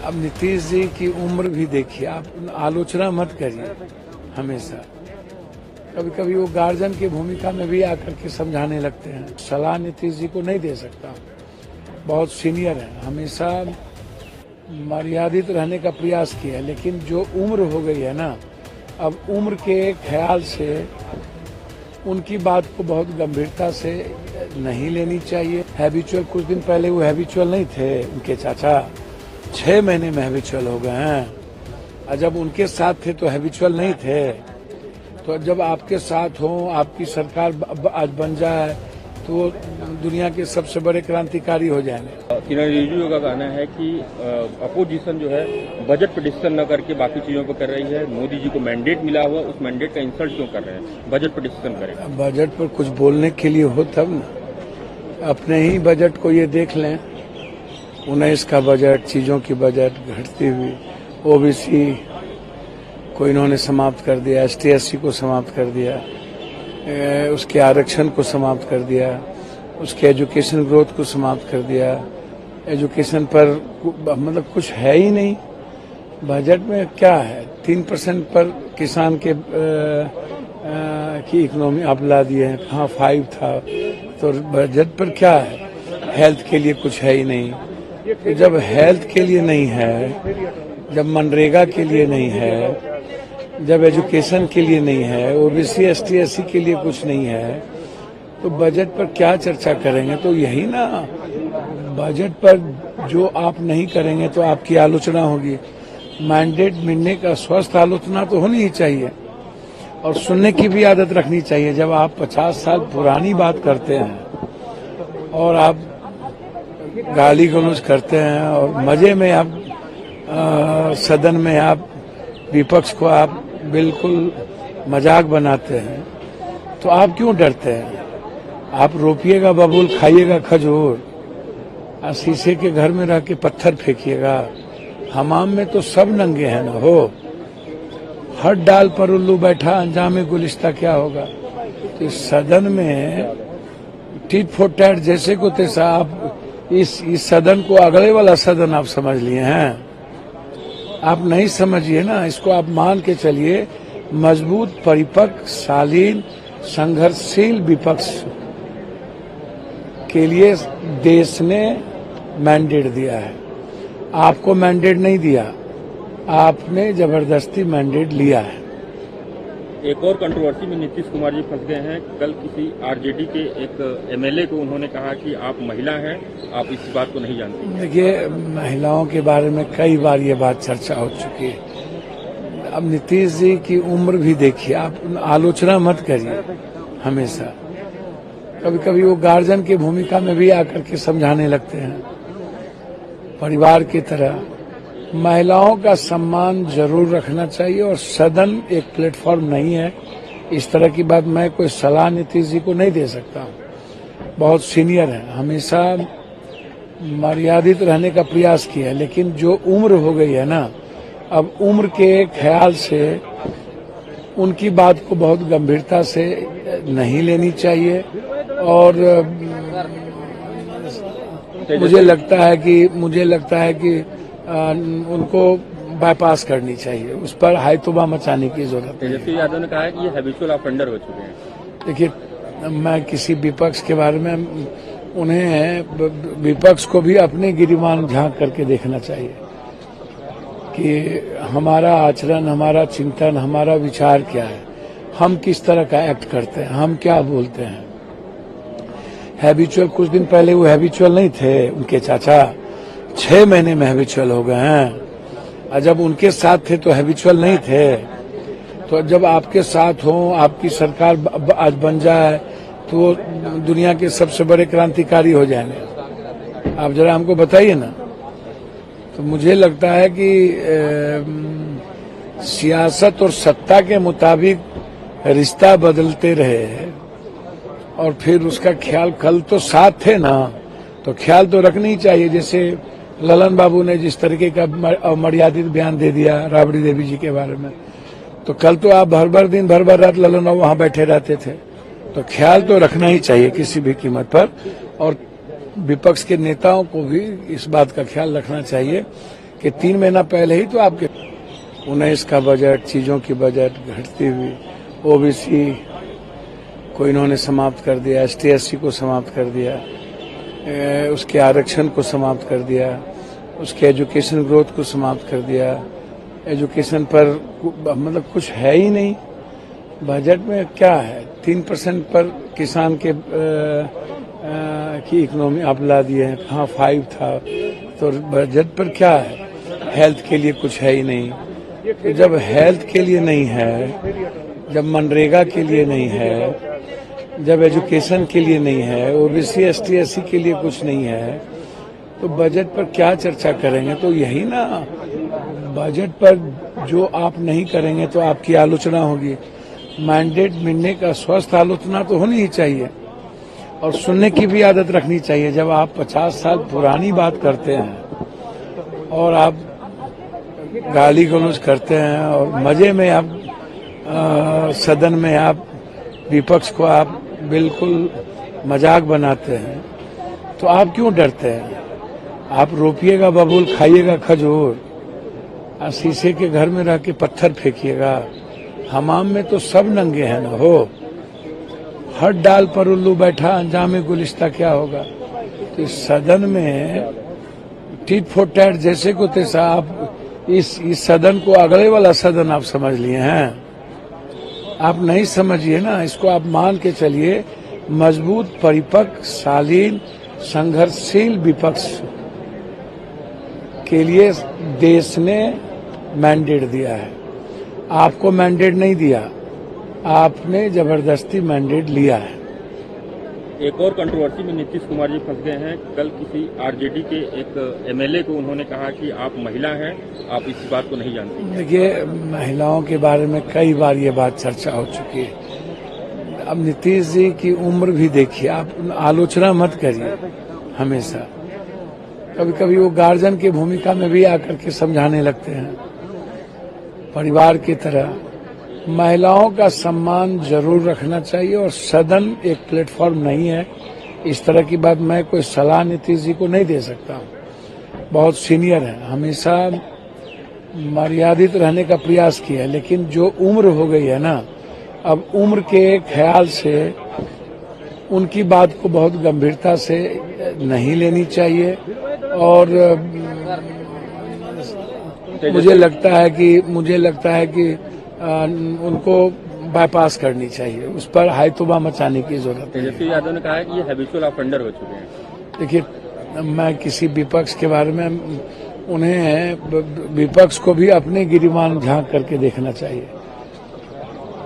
अब नीतीश जी की उम्र भी देखिए, आप आलोचना मत करिए हमेशा। कभी कभी वो गार्जियन की भूमिका में भी आकर के समझाने लगते हैं। सलाह नीतीश जी को नहीं दे सकता, बहुत सीनियर है, हमेशा मर्यादित रहने का प्रयास किया है। लेकिन जो उम्र हो गई है ना, अब उम्र के ख्याल से उनकी बात को बहुत गंभीरता से नहीं लेनी चाहिए। हैबिचुअल, कुछ दिन पहले वो हैबिचुअल नहीं थे, उनके चाचा 6 महीने में हैबिचुअल हो गए हैं। और जब उनके साथ थे तो हैबिचुअल नहीं थे। तो जब आपके साथ हो, आपकी सरकार आज बन जाए तो दुनिया के सबसे बड़े क्रांतिकारी हो जाएंगे। किरण रिजिजू का कहना है कि अपोजिशन जो है बजट पर डिस्कशन न करके बाकी चीजों पर कर रही है। मोदी जी को मैंडेट मिला हुआ, उस मैंडेट का इंसल्ट क्यों कर रहे हैं? बजट पर डिस्कशन करें। बजट पर कुछ बोलने के लिए हो तब ना, अपने ही बजट को ये देख लें। 19 का बजट, चीजों की बजट घटती हुई, ओबीसी को इन्होंने समाप्त कर दिया, ST/SC को समाप्त कर दिया, उसके आरक्षण को समाप्त कर दिया, उसके एजुकेशन ग्रोथ को समाप्त कर दिया। एजुकेशन पर मतलब कुछ है ही नहीं बजट में। क्या है? 3% पर किसान के की इकोनॉमी आप ला दिए हैं, कहाँ 5 था। तो बजट पर क्या है? हेल्थ के लिए कुछ है ही नहीं। तो जब हेल्थ के लिए नहीं है, जब मनरेगा के लिए नहीं है, जब एजुकेशन के लिए नहीं है, ओबीसी ST/SC के लिए कुछ नहीं है, तो बजट पर क्या चर्चा करेंगे? तो यही ना, बजट पर जो आप नहीं करेंगे तो आपकी आलोचना होगी। मैंडेट मिलने का स्वस्थ आलोचना तो होनी ही चाहिए और सुनने की भी आदत रखनी चाहिए। जब आप 50 साल पुरानी बात करते हैं और आप गाली गलौज करते हैं और मजे में आप सदन में आप विपक्ष को आप बिल्कुल मजाक बनाते हैं, तो आप क्यों डरते हैं? आप रोपिएगा बबूल, खाइएगा खजूर, और शीशे के घर में रह के पत्थर फेंकिएगा। हमाम में तो सब नंगे हैं ना हो। हर डाल पर उल्लू बैठा, अंजाम गुलिस्ता क्या होगा? तो इस सदन में टिट फॉर टैट जैसे को तैसा आप इस सदन को अगले वाला सदन आप समझ लिए हैं। आप नहीं समझिए ना, इसको आप मान के चलिए। मजबूत, परिपक्व, शालीन, संघर्षशील विपक्ष के लिए देश ने मैंडेट दिया है। आपको मैंडेट नहीं दिया, आपने जबरदस्ती मैंडेट लिया है। एक और कंट्रोवर्सी में नीतीश कुमार जी फंस गए हैं। कल किसी आरजेडी के एक MLA को उन्होंने कहा कि आप महिला हैं, आप इस बात को नहीं जानती। देखिए, महिलाओं के बारे में कई बार ये बात चर्चा हो चुकी है। अब नीतीश जी की उम्र भी देखिए, आप आलोचना मत करिए हमेशा। कभी कभी वो गार्जियन की भूमिका में भी आकर के समझाने लगते हैं, परिवार की तरह। महिलाओं का सम्मान जरूर रखना चाहिए और सदन एक प्लेटफॉर्म नहीं है। इस तरह की बात मैं कोई सलाह नीतीश जी को नहीं दे सकता, बहुत सीनियर है, हमेशा मर्यादित रहने का प्रयास किया है। लेकिन जो उम्र हो गई है ना, अब उम्र के ख्याल से उनकी बात को बहुत गंभीरता से नहीं लेनी चाहिए। और मुझे लगता है कि उनको बाईपास करनी चाहिए, उस पर हाईतोबा मचाने की जरूरत है। तेजस्वी यादव ने कहा है कि ये हैबिचुअल ऑफेंडर हो चुके हैं। देखिए, मैं किसी विपक्ष के बारे में, उन्हें विपक्ष को भी अपने गिरिमान झांक करके देखना चाहिए कि हमारा आचरण, हमारा चिंतन, हमारा विचार क्या है, हम किस तरह का एक्ट करते हैं, हम क्या बोलते हैं। हैबिचुअल, कुछ दिन पहले वो हैबिचुअल नहीं थे, उनके चाचा 6 महीने में हैबिचुअल हो गए हैं। और जब उनके साथ थे तो हैबिचुअल नहीं थे। तो जब आपके साथ हो, आपकी सरकार आज बन जाए तो दुनिया के सबसे बड़े क्रांतिकारी हो जाएंगे। आप जरा हमको बताइए ना। तो मुझे लगता है कि सियासत और सत्ता के मुताबिक रिश्ता बदलते रहे और फिर उसका ख्याल, कल तो साथ थे ना, तो ख्याल तो रखना ही चाहिए। जैसे ललन बाबू ने जिस तरीके का अमर्यादित बयान दे दिया राबड़ी देवी जी के बारे में, तो कल तो आप भर दिन भर रात ललन बाबू वहां बैठे रहते थे। तो ख्याल तो रखना ही चाहिए किसी भी कीमत पर। और विपक्ष के नेताओं को भी इस बात का ख्याल रखना चाहिए कि 3 महीना पहले ही तो आपके 19 का बजट, चीजों की बजट घटती हुई, ओबीसी को इन्होंने समाप्त कर दिया, ST/SC को समाप्त कर दिया, उसके आरक्षण को समाप्त कर दिया, उसके एजुकेशन ग्रोथ को समाप्त कर दिया। एजुकेशन पर मतलब कुछ है ही नहीं बजट में। क्या है? 3% पर किसान के की इकोनॉमी आप ला दिए हैं। हाँ 5 था, तो बजट पर क्या है? हेल्थ के लिए कुछ है ही नहीं। तो जब हेल्थ के लिए नहीं है, जब मनरेगा के लिए नहीं है, जब एजुकेशन के लिए नहीं है, ओबीसी ST/SC के लिए कुछ नहीं है, तो बजट पर क्या चर्चा करेंगे? तो यही ना, बजट पर जो आप नहीं करेंगे तो आपकी आलोचना होगी। मैंडेट मिलने का स्वस्थ आलोचना तो होनी ही चाहिए और सुनने की भी आदत रखनी चाहिए। जब आप 50 साल पुरानी बात करते हैं और आप गाली गलौज करते हैं और मजे में आप सदन में आप विपक्ष को आप बिल्कुल मजाक बनाते हैं, तो आप क्यों डरते हैं? आप रोपिएगा बबूल, खाइएगा खजूर, और शीशे के घर में रह के पत्थर फेंकिएगा। हमाम में तो सब नंगे हैं ना हो। हर डाल पर उल्लू बैठा, अंजाम गुलिस्ता क्या होगा? तो इस सदन में टिट फॉर टैट जैसे को तैसा आप इस सदन को अगले वाला सदन आप समझ लिए हैं। आप नहीं समझिए ना, इसको आप मान के चलिए। मजबूत, परिपक्व, शालीन, संघर्षशील विपक्ष के लिए देश ने मैंडेट दिया है। आपको मैंडेट नहीं दिया, आपने जबरदस्ती मैंडेट लिया है। एक और कंट्रोवर्सी में नीतीश कुमार जी फंस गए हैं। कल किसी आरजेडी के एक MLA को उन्होंने कहा कि आप महिला हैं, आप इस बात को नहीं जानती। देखिए, महिलाओं के बारे में कई बार ये बात चर्चा हो चुकी है। अब नीतीश जी की उम्र भी देखिए, आप आलोचना मत करिए हमेशा। कभी कभी वो गार्जियन की भूमिका में भी आकर के समझाने लगते हैं परिवार की तरह। महिलाओं का सम्मान जरूर रखना चाहिए और सदन एक प्लेटफॉर्म नहीं है। इस तरह की बात मैं कोई सलाह नीतीश जी को नहीं दे सकता हूँ। बहुत सीनियर है, हमेशा मर्यादित रहने का प्रयास किया है, लेकिन जो उम्र हो गई है ना, अब उम्र के ख्याल से उनकी बात को बहुत गंभीरता से नहीं लेनी चाहिए और मुझे लगता है कि उनको बाईपास करनी चाहिए। उस पर हायतुबा मचाने की जरूरत है। तेजस्वी यादव ने कहा है कि ये हैबिचुअल ऑफेंडर हो चुके हैं। देखिए, मैं किसी विपक्ष के बारे में, उन्हें विपक्ष को भी अपने गिरिमान झांक करके देखना चाहिए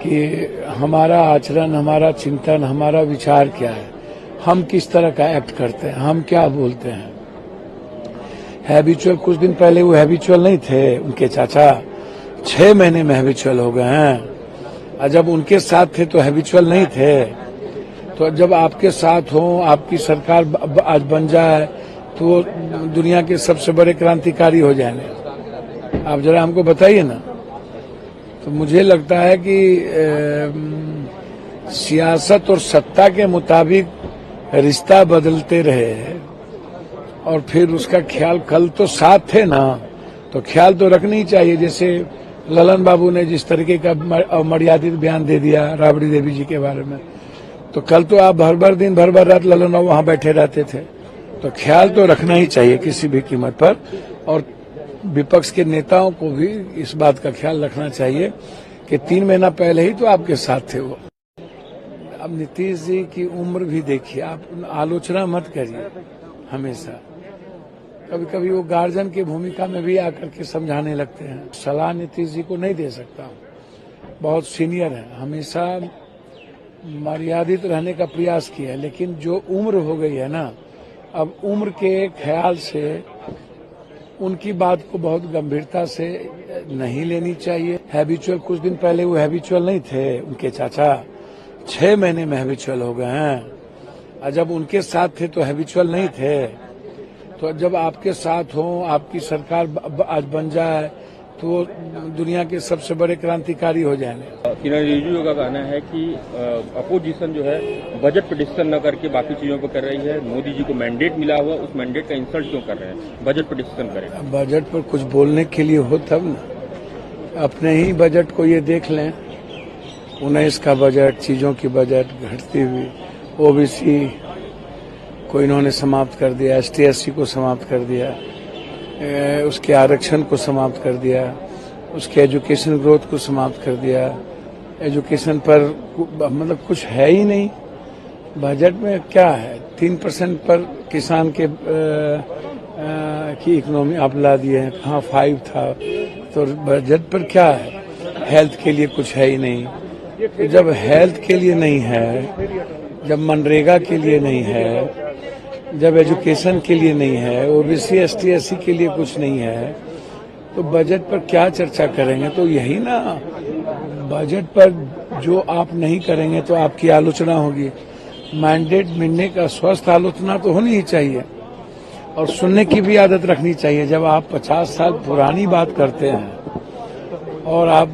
कि हमारा आचरण, हमारा चिंतन, हमारा विचार क्या है, हम किस तरह का एक्ट करते हैं, हम क्या बोलते हैं। हैबिचुअल, कुछ दिन पहले वो हैबिचुअल नहीं थे, उनके चाचा 6 महीने में हैबिचुअल हो गए हैं। और जब उनके साथ थे तो हैबिचुअल नहीं थे। तो जब आपके साथ हो, आपकी सरकार आज बन जाए, तो दुनिया के सबसे बड़े क्रांतिकारी हो जाएंगे। आप जरा हमको बताइए ना। तो मुझे लगता है कि सियासत और सत्ता के मुताबिक रिश्ता बदलते रहे और फिर उसका ख्याल, कल तो साथ थे ना, तो ख्याल तो रखना ही चाहिए। जैसे ललन बाबू ने जिस तरीके का अमर्यादित बयान दे दिया राबड़ी देवी जी के बारे में, तो कल तो आप भर दिन भर रात ललन बाबू वहां बैठे रहते थे। तो ख्याल तो रखना ही चाहिए किसी भी कीमत पर, और विपक्ष के नेताओं को भी इस बात का ख्याल रखना चाहिए कि 3 महीना पहले ही तो आपके साथ थे वो। अब नीतीश जी की उम्र भी देखिए, आप आलोचना मत करिए हमेशा। कभी कभी वो गार्जियन की भूमिका में भी आकर के समझाने लगते हैं। सलाह नीतीश जी को नहीं दे सकता हूँ। बहुत सीनियर है, हमेशा मर्यादित रहने का प्रयास किया है, लेकिन जो उम्र हो गई है ना, अब उम्र के ख्याल से उनकी बात को बहुत गंभीरता से नहीं लेनी चाहिए। हैबिचुअल, कुछ दिन पहले वो हैबिचुअल नहीं थे, उनके चाचा 6 महीने में हैबिचुअल हो गए हैं। और जब उनके साथ थे तो हैबिचुअल नहीं थे। तो जब आपके साथ हो, आपकी सरकार आज बन जाए, तो वो दुनिया के सबसे बड़े क्रांतिकारी हो जाएंगे। किरण रिजिजू का कहना है कि अपोजिशन जो है बजट पर डिस्कशन न करके बाकी चीजों पर कर रही है। मोदी जी को मैंडेट मिला हुआ, उस मैंडेट का इंसल्ट क्यों कर रहे हैं? बजट पर डिस्कशन करें। बजट पर कुछ बोलने के लिए हो तब ना, अपने ही बजट को ये देख लें। 19 का बजट, चीजों की बजट घटती हुई, ओबीसी को इन्होंने समाप्त कर दिया, ST/SC को समाप्त कर दिया, उसके आरक्षण को समाप्त कर दिया, उसके एजुकेशन ग्रोथ को समाप्त कर दिया। एजुकेशन पर मतलब कुछ है ही नहीं बजट में। क्या है? 3% पर किसान के की इकोनॉमी आप ला दिए हैं। हाँ 5 था, तो बजट पर क्या है? हेल्थ के लिए कुछ है ही नहीं। तो जब हेल्थ के लिए नहीं है, जब मनरेगा के लिए नहीं है, जब एजुकेशन के लिए नहीं है, ओबीसी ST/SC के लिए कुछ नहीं है, तो बजट पर क्या चर्चा करेंगे? तो यही ना, बजट पर जो आप नहीं करेंगे तो आपकी आलोचना होगी। मैंडेट मिलने का स्वस्थ आलोचना तो होनी ही चाहिए और सुनने की भी आदत रखनी चाहिए। जब आप 50 साल पुरानी बात करते हैं और आप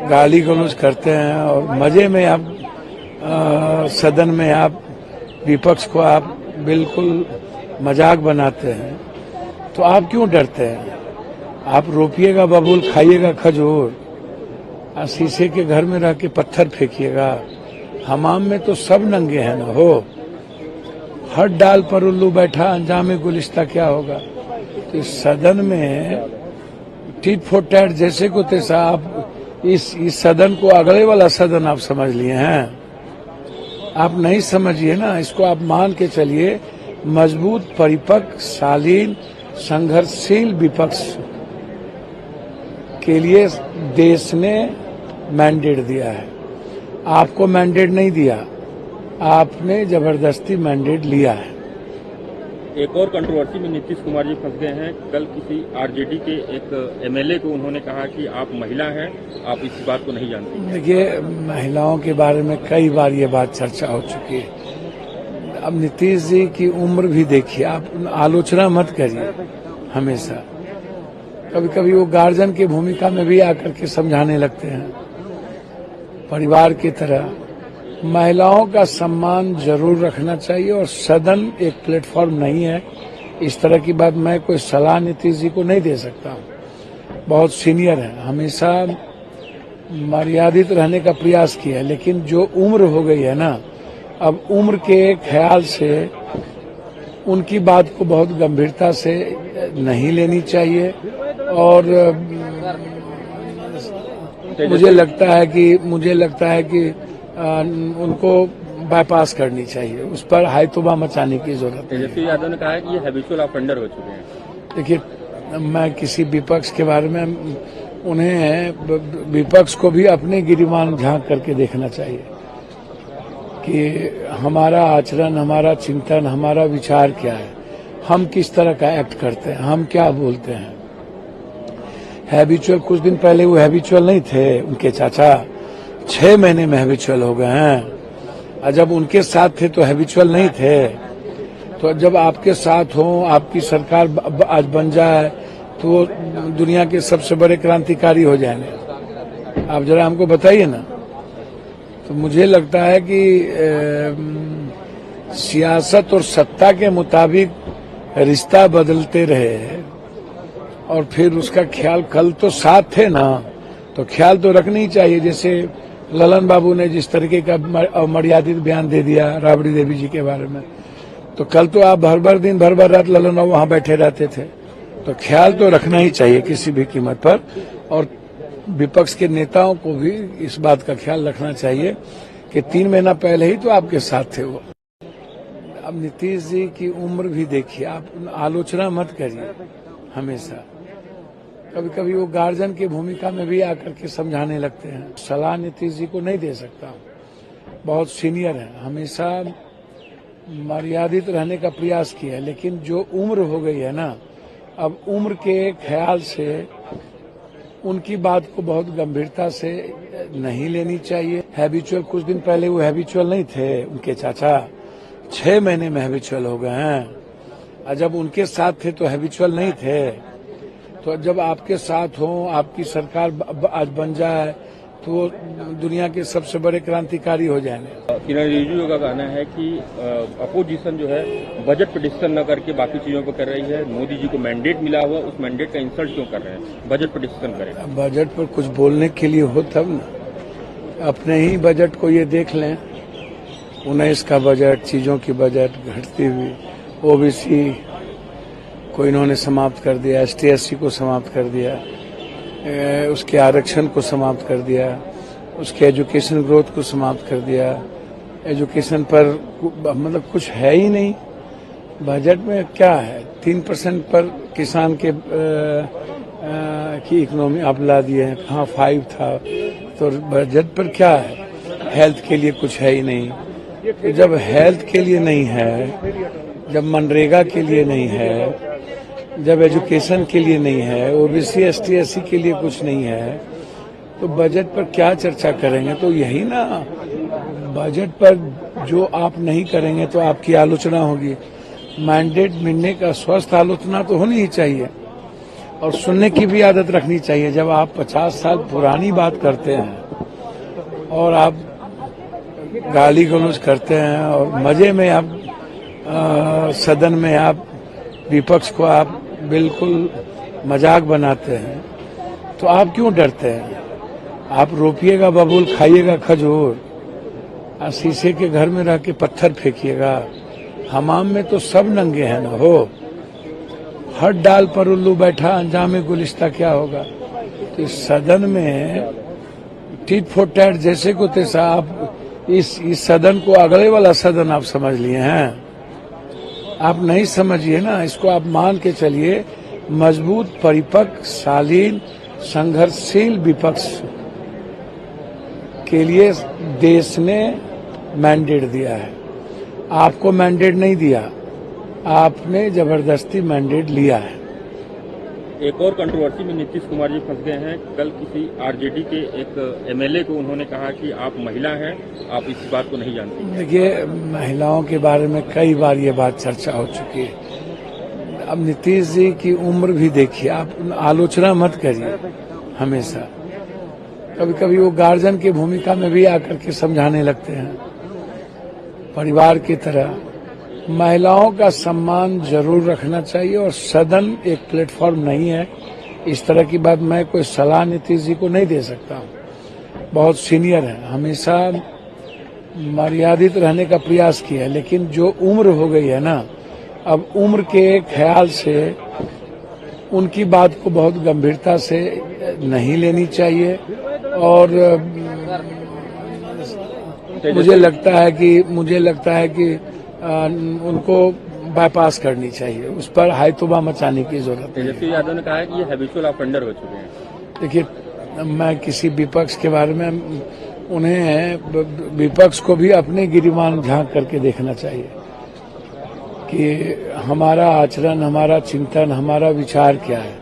गाली गलौज करते हैं और मजे में आप सदन में आप विपक्ष को आप बिल्कुल मजाक बनाते हैं, तो आप क्यों डरते हैं? आप रोपिएगा बबूल, खाइएगा खजूर, और शीशे के घर में रह के पत्थर फेंकिएगा। हमाम में तो सब नंगे हैं ना हो। हर डाल पर उल्लू बैठा, अंजामे गुलिस्ता क्या होगा? तो इस सदन में टिट फॉर टैट जैसे को तैसा आप इस सदन को अगले वाला सदन आप समझ लिए हैं। आप नहीं समझिए ना, इसको आप मान के चलिए। मजबूत, परिपक्व, शालीन, संघर्षशील विपक्ष के लिए देश ने मैंडेट दिया है। आपको मैंडेट नहीं दिया, आपने जबरदस्ती मैंडेट लिया है। एक और कंट्रोवर्सी में नीतीश कुमार जी फंस गए हैं। कल किसी आरजेडी के एक MLA को उन्होंने कहा कि आप महिला हैं, आप इस बात को नहीं जानती। देखिए, महिलाओं के बारे में कई बार ये बात चर्चा हो चुकी है। अब नीतीश जी की उम्र भी देखिए, आप आलोचना मत करिए हमेशा। कभी कभी वो गार्जियन की भूमिका में भी आकर के समझाने लगते हैं परिवार की तरह। महिलाओं का सम्मान जरूर रखना चाहिए और सदन एक प्लेटफॉर्म नहीं है। इस तरह की बात मैं कोई सलाह नीतीश जी को नहीं दे सकता हूँ। बहुत सीनियर है, हमेशा मर्यादित रहने का प्रयास किया है, लेकिन जो उम्र हो गई है ना, अब उम्र के ख्याल से उनकी बात को बहुत गंभीरता से नहीं लेनी चाहिए। और मुझे लगता है कि उनको बाईपास करनी चाहिए, उस पर हायतोबा मचाने की जरूरत है। तेजस्वी यादव ने कहा है कि ये हैबिचुअल ऑफेंडर हो चुके हैं। देखिए, मैं किसी विपक्ष के बारे में, उन्हें विपक्ष को भी अपने गिरिबान झांक करके देखना चाहिए कि हमारा आचरण, हमारा चिंतन, हमारा विचार क्या है, हम किस तरह का एक्ट करते हैं, हम क्या बोलते हैं। हैबिचुअल, कुछ दिन पहले वो हैबिचुअल नहीं थे, उनके चाचा 6 महीने में हैबिचुअल हो गए हैं। और जब उनके साथ थे तो हैबिचुअल नहीं थे। तो जब आपके साथ हो, आपकी सरकार आज बन जाए, तो वो दुनिया के सबसे बड़े क्रांतिकारी हो जाएंगे। आप जरा हमको बताइए ना। तो मुझे लगता है कि सियासत और सत्ता के मुताबिक रिश्ता बदलते रहे और फिर उसका ख्याल, कल तो साथ थे ना, तो ख्याल तो रखना ही चाहिए। जैसे ललन बाबू ने जिस तरीके का मर्यादित बयान दे दिया राबड़ी देवी जी के बारे में, तो कल तो आप भर दिन भर रात ललन बाबू वहां बैठे रहते थे। तो ख्याल तो रखना ही चाहिए किसी भी कीमत पर, और विपक्ष के नेताओं को भी इस बात का ख्याल रखना चाहिए कि 3 महीना पहले ही तो आपके साथ थे वो। अब नीतीश जी की उम्र भी देखिए, आप आलोचना मत करिए हमेशा। कभी कभी वो गार्जियन की भूमिका में भी आकर के समझाने लगते हैं। सलाह नीतीश जी को नहीं दे सकता हूँ। बहुत सीनियर है, हमेशा मर्यादित रहने का प्रयास किया है, लेकिन जो उम्र हो गई है ना, अब उम्र के ख्याल से उनकी बात को बहुत गंभीरता से नहीं लेनी चाहिए। हैबिचुअल, कुछ दिन पहले वो हैबिचुअल नहीं थे, उनके चाचा 6 महीने में हैबिचुअल हो गए हैं। और जब उनके साथ थे तो हैबिचुअल नहीं थे। तो जब आपके साथ हो, आपकी सरकार आज बन जाए तो वो दुनिया के सबसे बड़े क्रांतिकारी हो जाएंगे। किरण रिजिजू का कहना है कि अपोजिशन जो है बजट पे डिसीजन न करके बाकी चीजों पर कर रही है। मोदी जी को मैंडेट मिला हुआ, उस मैंडेट का इंसल्ट क्यों कर रहे हैं? बजट पे डिसीजन करें। बजट पर कुछ बोलने के लिए हो तब ना, अपने ही बजट को ये देख लें। 19 का बजट, चीजों की बजट घटती हुई, ओबीसी को इन्होंने समाप्त कर दिया, ST/SC को समाप्त कर दिया, उसके आरक्षण को समाप्त कर दिया, उसके एजुकेशन ग्रोथ को समाप्त कर दिया। एजुकेशन पर मतलब कुछ है ही नहीं बजट में। क्या है? 3% पर किसान के की इकोनॉमी आप ला दिए हैं। हाँ 5 था, तो बजट पर क्या है? हेल्थ के लिए कुछ है ही नहीं। तो जब हेल्थ के लिए नहीं है, जब मनरेगा के लिए नहीं है, जब एजुकेशन के लिए नहीं है, ओबीसी ST/SC के लिए कुछ नहीं है, तो बजट पर क्या चर्चा करेंगे? तो यही ना, बजट पर जो आप नहीं करेंगे तो आपकी आलोचना होगी। मैंडेट मिलने का स्वस्थ आलोचना तो होनी ही चाहिए और सुनने की भी आदत रखनी चाहिए। जब आप 50 साल पुरानी बात करते हैं और आप गाली गलौज करते हैं और मजे में आप सदन में आप विपक्ष को आप बिल्कुल मजाक बनाते हैं, तो आप क्यों डरते हैं? आप रोपिएगा बबूल, खाइएगा खजूर, और शीशे के घर में रह के पत्थर फेंकिएगा। हमाम में तो सब नंगे हैं ना हो। हर डाल पर उल्लू बैठा, अंजाम गुलिस्ता क्या होगा? तो इस सदन में टिट फॉर टैट जैसे को तैसा आप इस सदन को अगले वाला सदन आप समझ लिए हैं। आप नहीं समझिए ना, इसको आप मान के चलिए। मजबूत, परिपक्व, शालीन, संघर्षशील विपक्ष के लिए देश ने मैंडेट दिया है। आपको मैंडेट नहीं दिया, आपने जबरदस्ती मैंडेट लिया है। एक और कंट्रोवर्सी में नीतीश कुमार जी फंस गए हैं। कल किसी आरजेडी के एक MLA को उन्होंने कहा कि आप महिला हैं, आप इस बात को नहीं जानते। देखिए, महिलाओं के बारे में कई बार ये बात चर्चा हो चुकी है। अब नीतीश जी की उम्र भी देखिए, आप आलोचना मत करिए हमेशा। कभी कभी वो गार्जियन की भूमिका में भी आकर के समझाने लगते हैं, परिवार की तरह। महिलाओं का सम्मान जरूर रखना चाहिए और सदन एक प्लेटफॉर्म नहीं है। इस तरह की बात मैं कोई सलाह नीतीश जी को नहीं दे सकता हूँ। बहुत सीनियर है, हमेशा मर्यादित रहने का प्रयास किया है, लेकिन जो उम्र हो गई है ना, अब उम्र के ख्याल से उनकी बात को बहुत गंभीरता से नहीं लेनी चाहिए। और मुझे लगता है कि उनको बाईपास करनी चाहिए। उस पर हाईतोबा मचाने की जरूरत है। तेजस्वी यादव ने कहा है कि ये हैबिचुअल ऑफेंडर हो चुके हैं। देखिए, मैं किसी विपक्ष के बारे में, उन्हें विपक्ष को भी अपने गिरिमान झांक करके देखना चाहिए कि हमारा आचरण, हमारा चिंतन, हमारा विचार क्या है,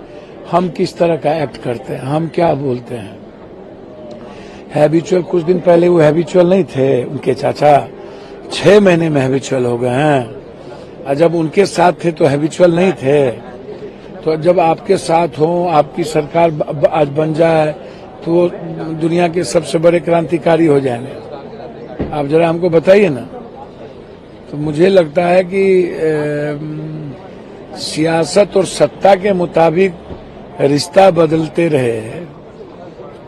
हम किस तरह का एक्ट करते हैं, हम क्या बोलते हैं। हैबिचुअल, कुछ दिन पहले वो हैबिचुअल नहीं थे, उनके चाचा 6 महीने में हैबिचुअल हो गए हैं। और जब उनके साथ थे तो हैबिचुअल नहीं थे। तो जब आपके साथ हो, आपकी सरकार आज बन जाए तो वो दुनिया के सबसे बड़े क्रांतिकारी हो जाएंगे। आप जरा हमको बताइए ना। तो मुझे लगता है कि सियासत और सत्ता के मुताबिक रिश्ता बदलते रहे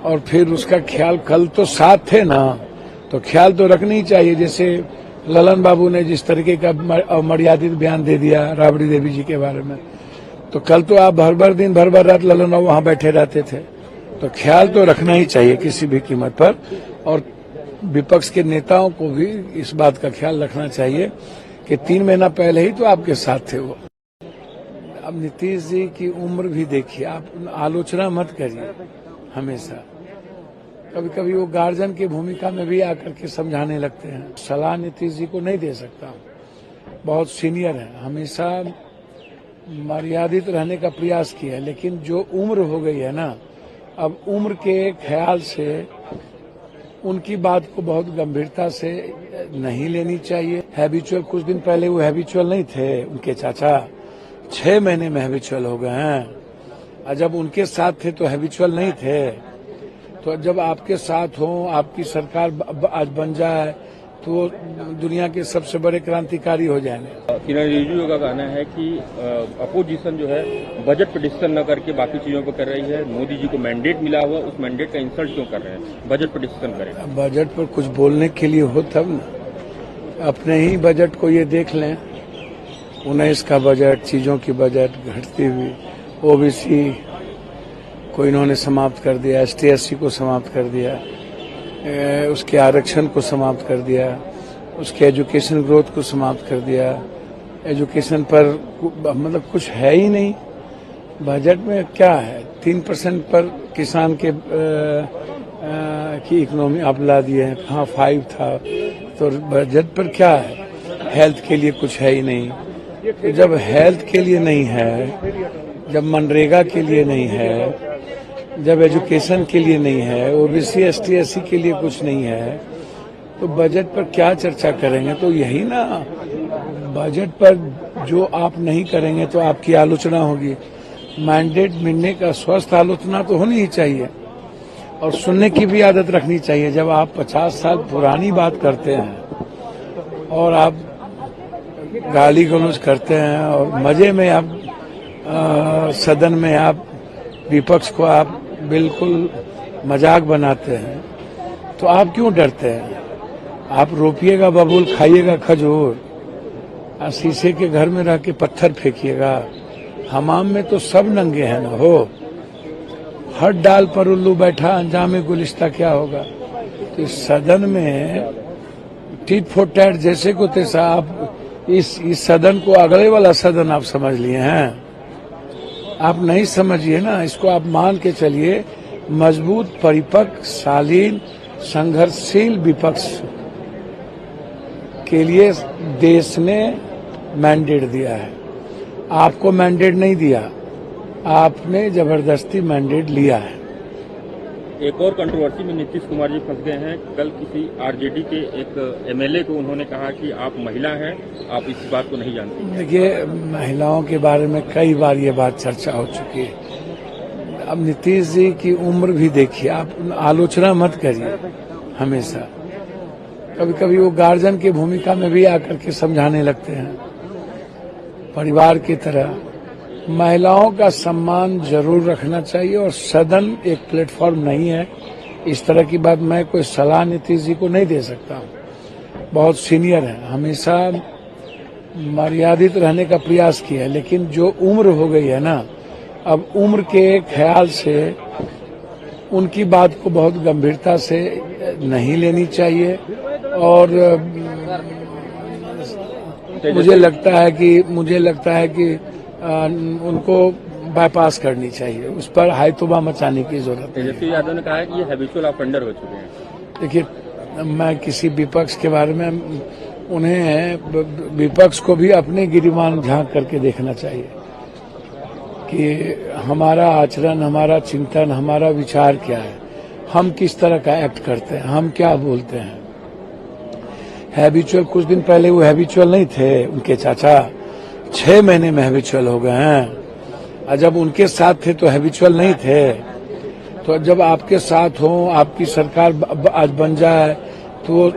और फिर उसका ख्याल, कल तो साथ थे ना, तो ख्याल तो रखना ही चाहिए। जैसे ललन बाबू ने जिस तरीके का अमर्यादित बयान दे दिया राबड़ी देवी जी के बारे में, तो कल तो आप भर दिन भर रात ललन बाबू वहां बैठे रहते थे। तो ख्याल तो रखना ही चाहिए किसी भी कीमत पर, और विपक्ष के नेताओं को भी इस बात का ख्याल रखना चाहिए कि 3 महीना पहले ही तो आपके साथ थे वो। अब नीतीश जी की उम्र भी देखिए, आप आलोचना मत करिए हमेशा। कभी कभी वो गार्जियन की भूमिका में भी आकर के समझाने लगते हैं। सलाह नीतीश जी को नहीं दे सकता हूँ। बहुत सीनियर है, हमेशा मर्यादित रहने का प्रयास किया है, लेकिन जो उम्र हो गई है ना, अब उम्र के ख्याल से उनकी बात को बहुत गंभीरता से नहीं लेनी चाहिए। हैबिचुअल, कुछ दिन पहले वो हैबिचुअल नहीं थे, उनके चाचा 6 महीने में हैबिचुअल हो गए हैं। और जब उनके साथ थे तो हैबिचुअल नहीं थे। तो जब आपके साथ हो, आपकी सरकार आज बन जाए तो वो दुनिया के सबसे बड़े क्रांतिकारी हो जाएंगे। किरण रिजिजू का कहना है कि अपोजिशन जो है बजट पे डिसीजन न करके बाकी चीजों पर कर रही है। मोदी जी को मैंडेट मिला हुआ, उस मैंडेट का इंसल्ट क्यों कर रहे हैं? बजट पे डिसीजन करें। बजट पर कुछ बोलने के लिए हो तब ना। अपने ही बजट को ये देख लें, 19 का बजट, चीजों की बजट घटती हुई, ओबीसी को इन्होंने समाप्त कर दिया, ST/SC को समाप्त कर दिया, उसके आरक्षण को समाप्त कर दिया, उसके एजुकेशन ग्रोथ को समाप्त कर दिया। एजुकेशन पर मतलब कुछ है ही नहीं बजट में। क्या है? 3% पर किसान के की इकोनॉमी आप ला दिए हैं। हाँ 5 था, तो बजट पर क्या है? हेल्थ के लिए कुछ है ही नहीं। तो जब हेल्थ के लिए नहीं है, जब मनरेगा के लिए नहीं है, जब एजुकेशन के लिए नहीं है, ओबीसी ST/SC के लिए कुछ नहीं है, तो बजट पर क्या चर्चा करेंगे? तो यही ना, बजट पर जो आप नहीं करेंगे तो आपकी आलोचना होगी। मैंडेट मिलने का स्वस्थ आलोचना तो होनी ही चाहिए और सुनने की भी आदत रखनी चाहिए। जब आप 50 साल पुरानी बात करते हैं और आप गाली गलौज करते हैं और मजे में आप सदन में आप विपक्ष को आप बिल्कुल मजाक बनाते हैं, तो आप क्यों डरते हैं? आप रोपिएगा बबूल, खाइएगा खजूर, और शीशे के घर में रह के पत्थर फेंकिएगा। हमाम में तो सब नंगे हैं ना हो। हर डाल पर उल्लू बैठा, अंजामे गुलिस्ता क्या होगा? तो इस सदन में टिट फॉर टैट जैसे को तैसा आप इस सदन को अगले वाला सदन आप समझ लिए हैं। आप नहीं समझिए ना, इसको आप मान के चलिए। मजबूत, परिपक्व, शालीन, संघर्षशील विपक्ष के लिए देश ने मैंडेट दिया है। आपको मैंडेट नहीं दिया, आपने जबरदस्ती मैंडेट लिया है। एक और कंट्रोवर्सी में नीतीश कुमार जी फंस गए हैं। कल किसी आरजेडी के एक MLA को उन्होंने कहा कि आप महिला हैं, आप इस बात को नहीं जानते। देखिए, महिलाओं के बारे में कई बार ये बात चर्चा हो चुकी है। अब नीतीश जी की उम्र भी देखिए, आप आलोचना मत करिए हमेशा। कभी कभी वो गार्जियन की भूमिका में भी आकर के समझाने लगते हैं, परिवार की तरह। महिलाओं का सम्मान जरूर रखना चाहिए और सदन एक प्लेटफॉर्म नहीं है। इस तरह की बात मैं कोई सलाह नीतीश जी को नहीं दे सकता। बहुत सीनियर है, हमेशा मर्यादित रहने का प्रयास किया है, लेकिन जो उम्र हो गई है ना, अब उम्र के ख्याल से उनकी बात को बहुत गंभीरता से नहीं लेनी चाहिए। और मुझे लगता है कि उनको बाईपास करनी चाहिए। उस पर हायतोबा मचाने की जरूरत है। तेजस्वी यादव ने कहा है कि ये हैबिचुअल ऑफेंडर हो चुके हैं। देखिए, मैं किसी विपक्ष के बारे में, उन्हें विपक्ष को भी अपने गिरिमान झांक करके देखना चाहिए कि हमारा आचरण, हमारा चिंतन, हमारा विचार क्या है, हम किस तरह का एक्ट करते हैं, हम क्या बोलते हैं। हैबिचुअल, कुछ दिन पहले वो हैबिचुअल नहीं थे, उनके चाचा 6 महीने में हैबिचुअल हो गए हैं। और जब उनके साथ थे तो हैबिचुअल नहीं थे। तो जब आपके साथ हो, आपकी सरकार आज बन जाए तो वो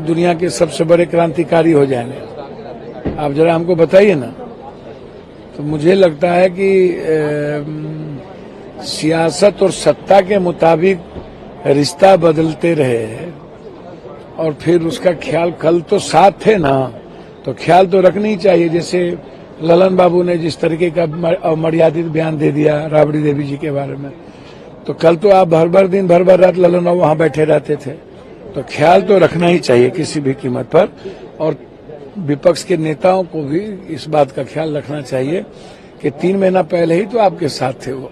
दुनिया के सबसे बड़े क्रांतिकारी हो जाएंगे। आप जरा हमको बताइए ना। तो मुझे लगता है कि सियासत और सत्ता के मुताबिक रिश्ता बदलते रहे और फिर उसका ख्याल, कल तो साथ थे ना, तो ख्याल तो रखना ही चाहिए। जैसे ललन बाबू ने जिस तरीके का अमर्यादित बयान दे दिया राबड़ी देवी जी के बारे में, तो कल तो आप भर दिन भर रात ललन बाबू वहां बैठे रहते थे। तो ख्याल तो रखना ही चाहिए किसी भी कीमत पर, और विपक्ष के नेताओं को भी इस बात का ख्याल रखना चाहिए कि 3 महीना पहले ही तो आपके साथ थे वो।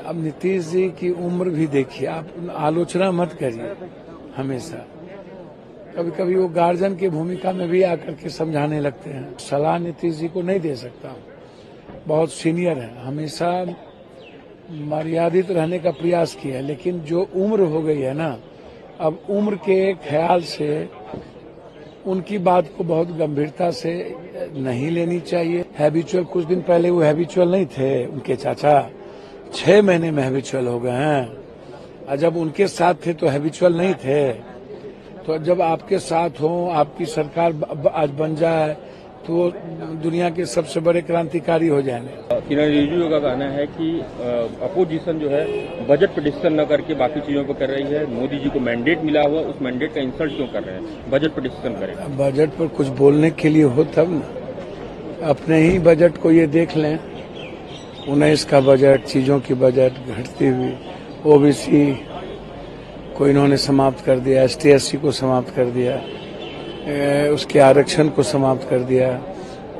अब नीतीश जी की उम्र भी देखिए, आप आलोचना मत करिए हमेशा। कभी कभी वो गार्जियन की भूमिका में भी आकर के समझाने लगते हैं। सलाह नीतीश जी को नहीं दे सकता। बहुत सीनियर है, हमेशा मर्यादित रहने का प्रयास किया है, लेकिन जो उम्र हो गई है ना, अब उम्र के ख्याल से उनकी बात को बहुत गंभीरता से नहीं लेनी चाहिए। हैबिचुअल, कुछ दिन पहले वो हैबिचुअल नहीं थे, उनके चाचा 6 महीने में हैबिचुअल हो गए हैं। और जब उनके साथ थे तो हैबिचुअल नहीं थे। तो जब आपके साथ हो, आपकी सरकार आज बन जाए तो वो दुनिया के सबसे बड़े क्रांतिकारी हो जाएंगे। किरण रिजिजू का कहना है कि अपोजिशन जो है बजट पे डिसीजन न करके बाकी चीजों पर कर रही है। मोदी जी को मैंडेट मिला हुआ, उस मैंडेट का इंसल्ट क्यों कर रहे हैं? बजट पे डिसीजन करें। बजट पर कुछ बोलने के लिए हो तब ना। अपने ही बजट को ये देख लें, 19 का बजट, चीजों की बजट घटती हुई, ओबीसी को इन्होंने समाप्त कर दिया, ST/SC को समाप्त कर दिया, उसके आरक्षण को समाप्त कर दिया,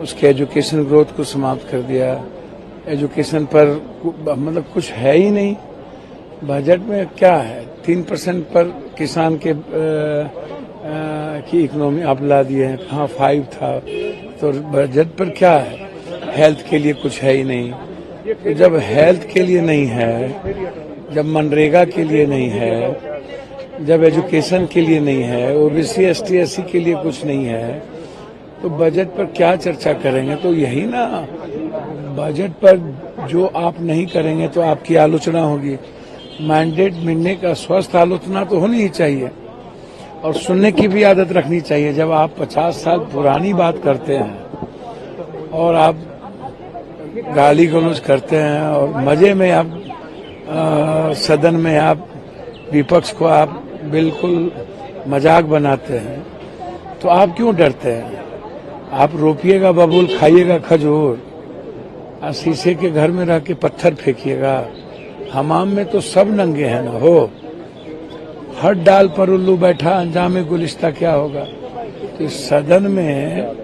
उसके एजुकेशन ग्रोथ को समाप्त कर दिया। एजुकेशन पर मतलब कुछ है ही नहीं। बजट में क्या है? 3% पर किसान के की इकोनॉमी आप ला दिए हैं। हाँ 5 था, तो बजट पर क्या है? हेल्थ के लिए कुछ है ही नहीं। तो जब हेल्थ के लिए नहीं है, जब मनरेगा के लिए नहीं है, जब एजुकेशन के लिए नहीं है, ओबीसी ST/SC के लिए कुछ नहीं है, तो बजट पर क्या चर्चा करेंगे? तो यही ना, बजट पर जो आप नहीं करेंगे तो आपकी आलोचना होगी। मैंडेट मिलने का स्वस्थ आलोचना तो होनी ही चाहिए और सुनने की भी आदत रखनी चाहिए। जब आप 50 साल पुरानी बात करते हैं और आप गाली गलौज करते हैं और मजे में आप सदन में आप विपक्ष को आप बिल्कुल मजाक बनाते हैं, तो आप क्यों डरते हैं? आप रोपिएगा बबूल, खाइएगा खजूर, और शीशे के घर में रह के पत्थर फेंकिएगा। हमाम में तो सब नंगे हैं ना हो। हर डाल पर उल्लू बैठा, अंजाम गुलिस्ता क्या होगा? तो इस सदन में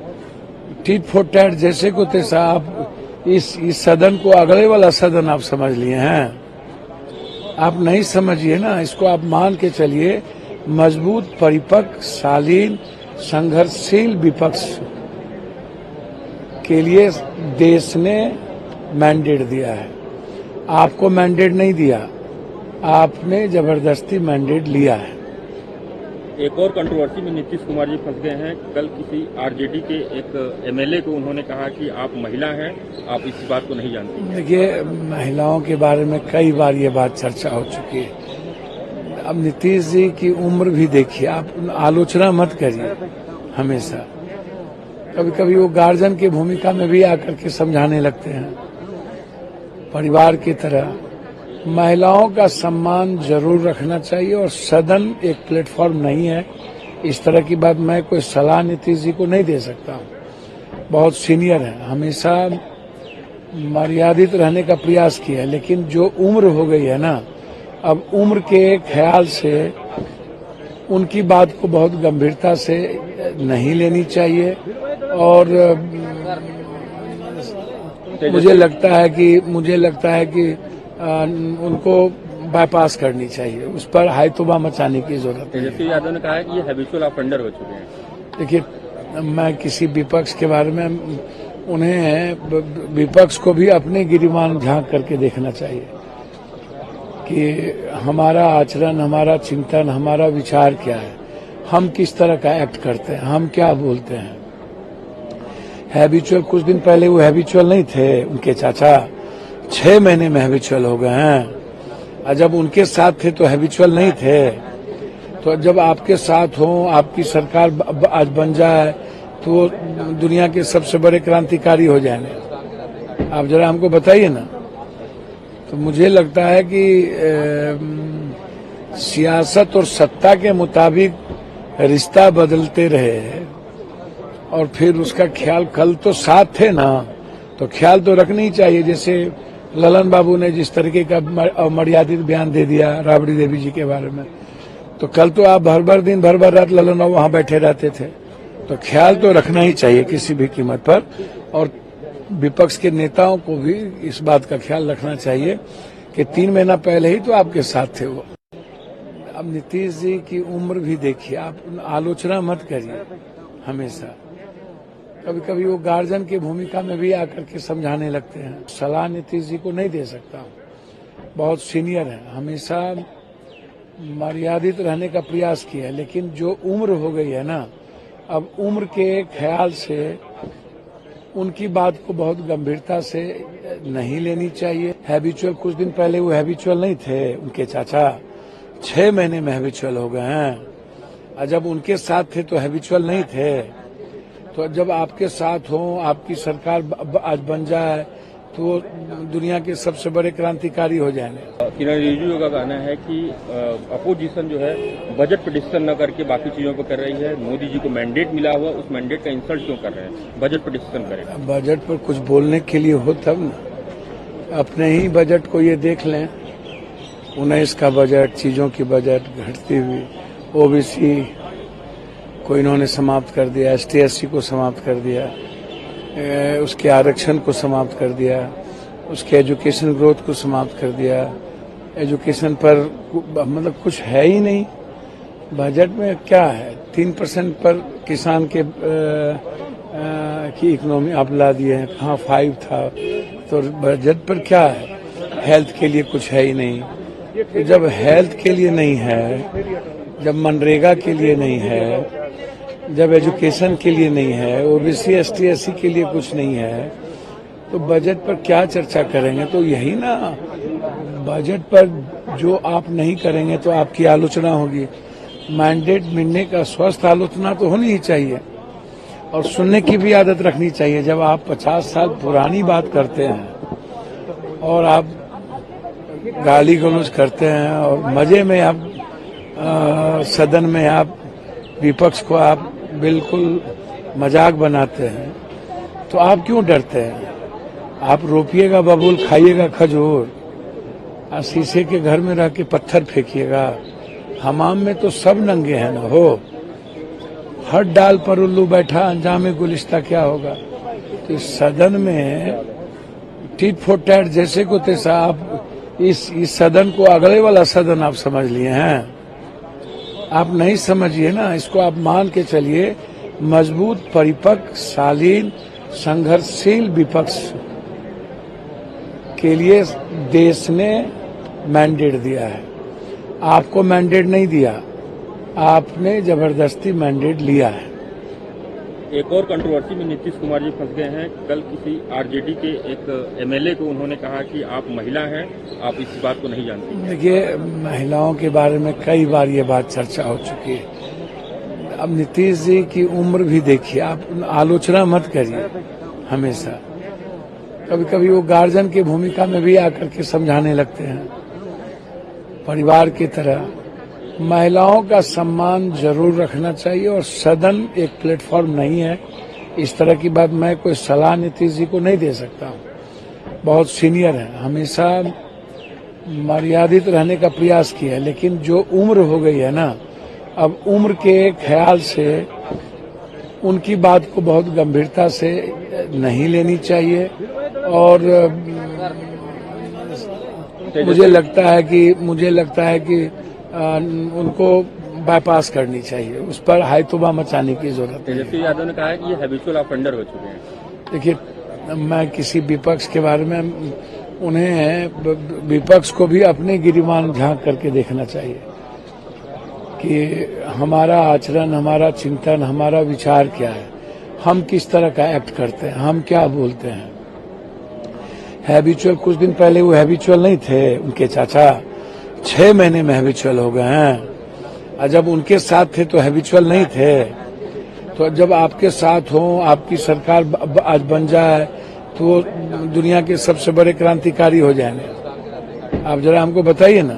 टीट फॉर टैट जैसे को तैसा आप इस सदन को अगले वाला सदन आप समझ लिए हैं। आप नहीं समझिए ना, इसको आप मान के चलिए। मजबूत, परिपक्व, शालीन, संघर्षशील विपक्ष के लिए देश ने मैंडेट दिया है। आपको मैंडेट नहीं दिया, आपने जबरदस्ती मैंडेट लिया है। एक और कंट्रोवर्सी में नीतीश कुमार जी फंस गए हैं। कल किसी आरजेडी के एक MLA को उन्होंने कहा कि आप महिला हैं, आप इस बात को नहीं जानती। देखिए, महिलाओं के बारे में कई बार ये बात चर्चा हो चुकी है। अब नीतीश जी की उम्र भी देखिए, आप आलोचना मत करिए हमेशा। कभी कभी वो गार्जियन की भूमिका में भी आकर के समझाने लगते हैं, परिवार की तरह। महिलाओं का सम्मान जरूर रखना चाहिए और सदन एक प्लेटफॉर्म नहीं है। इस तरह की बात मैं कोई सलाह नीतीश जी को नहीं दे सकता हूँ। बहुत सीनियर है, हमेशा मर्यादित रहने का प्रयास किया है, लेकिन जो उम्र हो गई है ना, अब उम्र के ख्याल से उनकी बात को बहुत गंभीरता से नहीं लेनी चाहिए। और मुझे लगता है कि उनको बाईपास करनी चाहिए, उस पर हायतोबा मचाने की जरूरत है। तेजस्वी यादव ने कहा है कि ये हैबिचुअल ऑफेंडर हो चुके हैं। देखिए, मैं किसी विपक्ष के बारे में, उन्हें विपक्ष को भी अपने गिरिबान झांक करके देखना चाहिए कि हमारा आचरण, हमारा चिंतन, हमारा विचार क्या है, हम किस तरह का एक्ट करते हैं, हम क्या बोलते हैं। हैबिचुअल, कुछ दिन पहले वो हैबिचुअल नहीं थे, उनके चाचा 6 महीने में हैबिचुअल हो गए हैं। और जब उनके साथ थे तो हैबिचुअल नहीं थे। तो जब आपके साथ हो, आपकी सरकार आज बन जाए तो वो दुनिया के सबसे बड़े क्रांतिकारी हो जाएंगे। आप जरा हमको बताइए ना। तो मुझे लगता है कि सियासत और सत्ता के मुताबिक रिश्ता बदलते रहे और फिर उसका ख्याल, कल तो साथ थे ना, तो ख्याल तो रखना ही चाहिए। जैसे ललन बाबू ने जिस तरीके का अमर्यादित बयान दे दिया राबड़ी देवी जी के बारे में, तो कल तो आप भर दिन भर रात ललन बाबू वहां बैठे रहते थे। तो ख्याल तो रखना ही चाहिए किसी भी कीमत पर, और विपक्ष के नेताओं को भी इस बात का ख्याल रखना चाहिए कि 3 महीना पहले ही तो आपके साथ थे वो। अब नीतीश जी की उम्र भी देखिए, आप आलोचना मत करिए हमेशा। कभी कभी वो गार्जियन की भूमिका में भी आकर के समझाने लगते हैं। सलाह नीतीश जी को नहीं दे सकता हूँ। बहुत सीनियर है, हमेशा मर्यादित रहने का प्रयास किया है, लेकिन जो उम्र हो गई है ना, अब उम्र के ख्याल से उनकी बात को बहुत गंभीरता से नहीं लेनी चाहिए। हैबिचुअल, कुछ दिन पहले वो हैबिचुअल नहीं थे, उनके चाचा 6 महीने में हैबिचुअल हो गए हैं। और जब उनके साथ थे तो हैबिचुअल नहीं थे। तो जब आपके साथ हो, आपकी सरकार आज बन जाए तो दुनिया के सबसे बड़े क्रांतिकारी हो जाएंगे। किरण रिजिजू का कहना है कि अपोजिशन जो है बजट पे डिस्कशन न करके बाकी चीजों पर कर रही है। मोदी जी को मैंडेट मिला हुआ, उस मैंडेट का इंसल्ट क्यों कर रहे हैं? बजट पे डिस्कशन करें। बजट पर कुछ बोलने के लिए हो तब ना, अपने ही बजट को ये देख लें। 19 का बजट, चीजों की बजट घटती हुई, ओबीसी को इन्होंने समाप्त कर दिया, ST/SC को समाप्त कर दिया, उसके आरक्षण को समाप्त कर दिया, उसके एजुकेशन ग्रोथ को समाप्त कर दिया। एजुकेशन पर मतलब कुछ है ही नहीं। बजट में क्या है? 3% पर किसान के की इकोनॉमी आप ला दिए हैं। हाँ 5 था, तो बजट पर क्या है? हेल्थ के लिए कुछ है ही नहीं। तो जब हेल्थ के लिए नहीं है, जब मनरेगा के लिए नहीं है, जब एजुकेशन के लिए नहीं है, ओबीसी ST/SC के लिए कुछ नहीं है, तो बजट पर क्या चर्चा करेंगे? तो यही ना, बजट पर जो आप नहीं करेंगे तो आपकी आलोचना होगी। मैंडेट मिलने का स्वस्थ आलोचना तो होनी ही चाहिए और सुनने की भी आदत रखनी चाहिए। जब आप 50 साल पुरानी बात करते हैं और आप गाली गलौज करते हैं और मजे में आप सदन में आप विपक्ष को आप बिल्कुल मजाक बनाते हैं, तो आप क्यों डरते हैं? आप रोपिएगा बबूल, खाइएगा खजूर, और शीशे के घर में रह के पत्थर फेंकिएगा। हमाम में तो सब नंगे हैं ना हो। हर डाल पर उल्लू बैठा, अंजामे गुलिस्ता क्या होगा? तो इस सदन में टिट फॉर टैट जैसे को तैसा आप इस सदन को अगले वाला सदन आप समझ लिए हैं। आप नहीं समझिए ना, इसको आप मान के चलिए। मजबूत, परिपक्व, शालीन, संघर्षशील विपक्ष के लिए देश ने मैंडेट दिया है। आपको मैंडेट नहीं दिया, आपने जबरदस्ती मैंडेट लिया है। एक और कंट्रोवर्सी में नीतीश कुमार जी फंस गए हैं। कल किसी आरजेडी के एक MLA को उन्होंने कहा कि आप महिला हैं, आप इस बात को नहीं जानती। देखिए, महिलाओं के बारे में कई बार ये बात चर्चा हो चुकी है। अब नीतीश जी की उम्र भी देखिए, आप आलोचना मत करिए हमेशा। कभी कभी वो गार्जियन की भूमिका में भी आकर के समझाने लगते हैं, परिवार की तरह। महिलाओं का सम्मान जरूर रखना चाहिए और सदन एक प्लेटफॉर्म नहीं है। इस तरह की बात मैं कोई सलाह नीतीश जी को नहीं दे सकता हूँ। बहुत सीनियर है, हमेशा मर्यादित रहने का प्रयास किया है, लेकिन जो उम्र हो गई है ना, अब उम्र के ख्याल से उनकी बात को बहुत गंभीरता से नहीं लेनी चाहिए। और मुझे लगता है कि उनको बाईपास करनी चाहिए। उस पर हायतुबा मचाने की जरूरत है। तेजस्वी यादव ने कहा है कि ये हैबिचुअल ऑफेंडर हो चुके हैं। देखिए, मैं किसी विपक्ष के बारे में, उन्हें विपक्ष को भी अपने गिरिमान झांक करके देखना चाहिए कि हमारा आचरण, हमारा चिंतन, हमारा विचार क्या है, हम किस तरह का एक्ट करते हैं, हम क्या बोलते हैं। हैबिचुअल, कुछ दिन पहले वो हैबिचुअल नहीं थे, उनके चाचा 6 महीने में हैबिचुअल हो गए हैं। और जब उनके साथ थे तो हैबिचुअल नहीं थे। तो जब आपके साथ हो, आपकी सरकार आज बन जाए तो दुनिया के सबसे बड़े क्रांतिकारी हो जाएंगे। आप जरा हमको बताइए ना।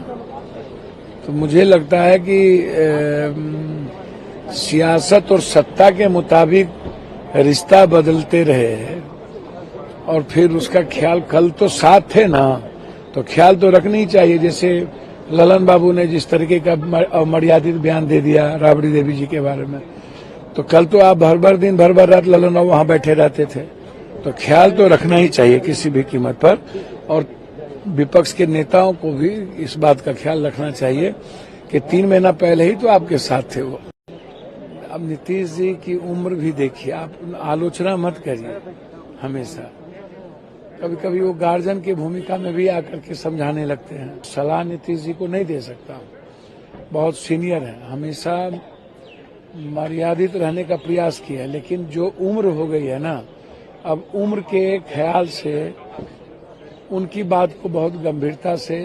तो मुझे लगता है कि सियासत और सत्ता के मुताबिक रिश्ता बदलते रहे और फिर उसका ख्याल, कल तो साथ थे ना, तो ख्याल तो रखना ही चाहिए। जैसे ललन बाबू ने जिस तरीके का मर्यादित बयान दे दिया राबड़ी देवी जी के बारे में, तो कल तो आप भर दिन भर रात ललन बाबू वहां बैठे रहते थे। तो ख्याल तो रखना ही चाहिए किसी भी कीमत पर। और विपक्ष के नेताओं को भी इस बात का ख्याल रखना चाहिए कि 3 महीना पहले ही तो आपके साथ थे वो। अब नीतीश जी की उम्र भी देखिए, आप आलोचना मत करिए हमेशा। कभी कभी वो गार्जियन की भूमिका में भी आकर के समझाने लगते हैं। सलाह नीतीश जी को नहीं दे सकता हूँ। बहुत सीनियर है, हमेशा मर्यादित रहने का प्रयास किया है, लेकिन जो उम्र हो गई है ना, अब उम्र के ख्याल से उनकी बात को बहुत गंभीरता से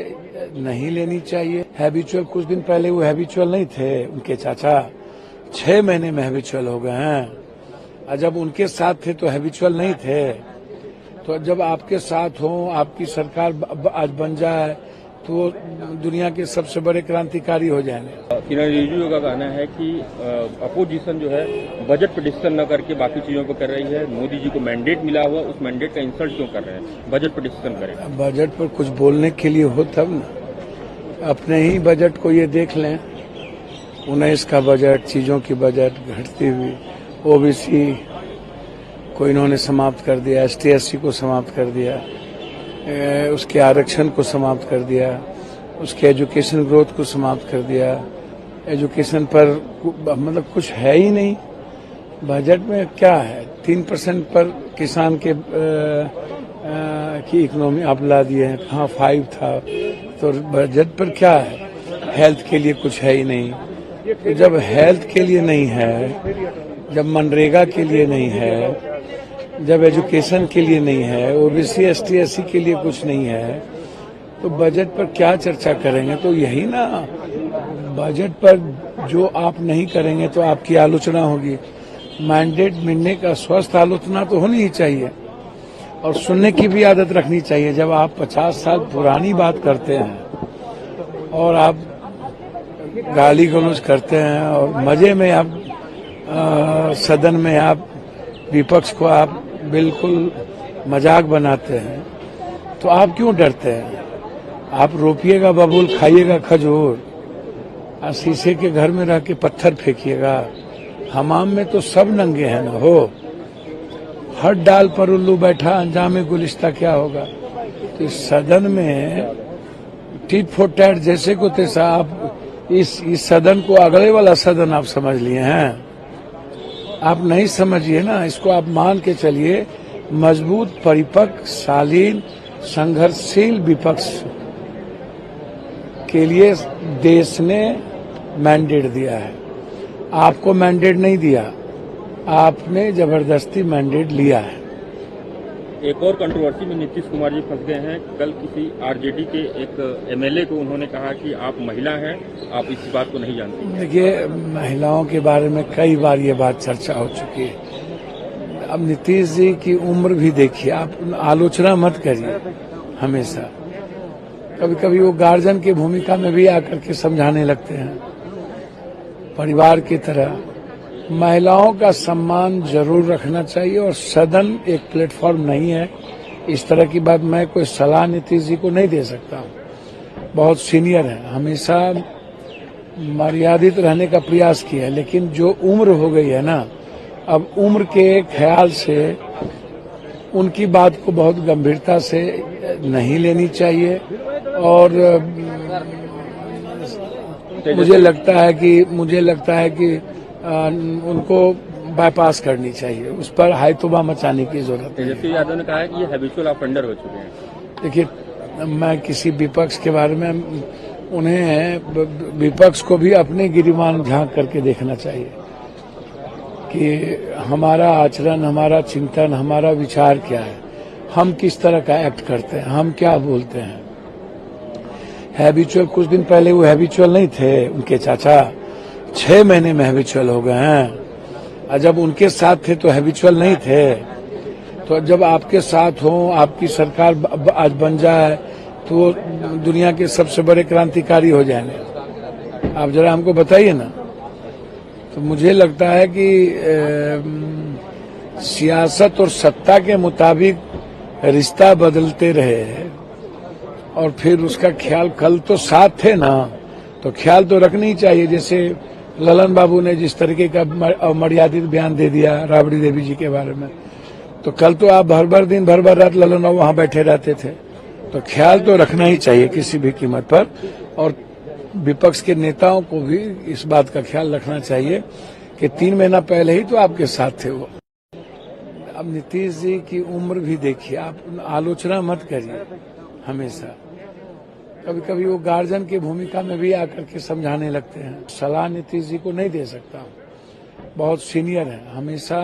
नहीं लेनी चाहिए। हैबिचुअल, कुछ दिन पहले वो हैबिचुअल नहीं थे, उनके चाचा 6 महीने में हैबिचुअल हो गए हैं। और जब उनके साथ थे तो हैबिचुअल नहीं थे। तो जब आपके साथ हो, आपकी सरकार आज बन जाए तो वो दुनिया के सबसे बड़े क्रांतिकारी हो जाएंगे। किरण रिजिजू का कहना है कि अपोजिशन जो है बजट पे डिसीजन न करके बाकी चीजों पर कर रही है। मोदी जी को मैंडेट मिला हुआ, उस मैंडेट का इंसल्ट क्यों कर रहे हैं? बजट पे डिसीजन करें। बजट पर कुछ बोलने के लिए हो तब न, अपने ही बजट को ये देख लें। 19 का बजट, चीजों की बजट घटती हुई, ओबीसी को इन्होंने समाप्त कर दिया, ST/SC को समाप्त कर दिया, उसके आरक्षण को समाप्त कर दिया, उसके एजुकेशन ग्रोथ को समाप्त कर दिया। एजुकेशन पर मतलब कुछ है ही नहीं बजट में। क्या है? 3% पर किसान के की इकोनॉमी आप ला दिए हैं। हाँ 5 था, तो बजट पर क्या है? हेल्थ के लिए कुछ है ही नहीं। तो जब हेल्थ के लिए नहीं है, जब मनरेगा के लिए नहीं है, जब एजुकेशन के लिए नहीं है, ओबीसी ST/SC के लिए कुछ नहीं है, तो बजट पर क्या चर्चा करेंगे? तो यही ना, बजट पर जो आप नहीं करेंगे तो आपकी आलोचना होगी। मैंडेट मिलने का स्वस्थ आलोचना तो होनी ही चाहिए और सुनने की भी आदत रखनी चाहिए। जब आप 50 साल पुरानी बात करते हैं और आप गाली गलौज करते हैं और मजे में आप सदन में आप विपक्ष को आप बिल्कुल मजाक बनाते हैं, तो आप क्यों डरते हैं? आप रोपिएगा बबूल, खाइएगा खजूर, और शीशे के घर में रह के पत्थर फेंकिएगा। हमाम में तो सब नंगे हैं ना हो। हर डाल पर उल्लू बैठा, अंजाम गुलिस्ता क्या होगा? तो इस सदन में टिट फॉर टैट जैसे को तैसा आप इस सदन को अगले वाला सदन आप समझ लिए हैं। आप नहीं समझिए ना, इसको आप मान के चलिए। मजबूत, परिपक्व, शालीन, संघर्षशील विपक्ष के लिए देश ने मैंडेट दिया है। आपको मैंडेट नहीं दिया, आपने जबरदस्ती मैंडेट लिया है। एक और कंट्रोवर्सी में नीतीश कुमार जी फंस गए हैं। कल किसी आरजेडी के एक MLA को उन्होंने कहा कि आप महिला हैं, आप इस बात को नहीं जानते। देखिए, महिलाओं के बारे में कई बार ये बात चर्चा हो चुकी है। अब नीतीश जी की उम्र भी देखिए, आप आलोचना मत करिए हमेशा। कभी कभी वो गार्जियन की भूमिका में भी आकर के समझाने लगते हैं, परिवार की तरह। महिलाओं का सम्मान जरूर रखना चाहिए और सदन एक प्लेटफॉर्म नहीं है। इस तरह की बात मैं कोई सलाह नीतीश जी को नहीं दे सकता। बहुत सीनियर है, हमेशा मर्यादित रहने का प्रयास किया है, लेकिन जो उम्र हो गई है ना, अब उम्र के ख्याल से उनकी बात को बहुत गंभीरता से नहीं लेनी चाहिए। और मुझे लगता है कि उनको बाईपास करनी चाहिए। उस पर हायतोबा मचाने की जरूरत है। तेजस्वी यादव ने कहा है कि ये हैबिचुअल ऑफेंडर हो चुके हैं। देखिए, मैं किसी विपक्ष के बारे में, उन्हें विपक्ष को भी अपने गिरिमान झांक करके देखना चाहिए कि हमारा आचरण, हमारा चिंतन, हमारा विचार क्या है, हम किस तरह का एक्ट करते हैं, हम क्या बोलते हैं। हैबिचुअल, कुछ दिन पहले वो हैबिचुअल नहीं थे, उनके चाचा 6 महीने में हैबिचुअल हो गए हैं। और जब उनके साथ थे तो हैबिचुअल नहीं थे। तो जब आपके साथ हो, आपकी सरकार आज बन जाए तो वो दुनिया के सबसे बड़े क्रांतिकारी हो जाएंगे। आप जरा हमको बताइए ना। तो मुझे लगता है कि सियासत और सत्ता के मुताबिक रिश्ता बदलते रहे और फिर उसका ख्याल, कल तो साथ थे ना, तो ख्याल तो रखना ही चाहिए। जैसे ललन बाबू ने जिस तरीके का अमर्यादित बयान दे दिया राबड़ी देवी जी के बारे में, तो कल तो आप भर दिन भर रात ललन बाबू वहां बैठे रहते थे। तो ख्याल तो रखना ही चाहिए किसी भी कीमत पर, और विपक्ष के नेताओं को भी इस बात का ख्याल रखना चाहिए कि 3 महीना पहले ही तो आपके साथ थे वो। अब नीतीश जी की उम्र भी देखिए, आप आलोचना मत करिए हमेशा। कभी कभी वो गार्जियन की भूमिका में भी आकर के समझाने लगते हैं। सलाह नीतीश जी को नहीं दे सकता, बहुत सीनियर है, हमेशा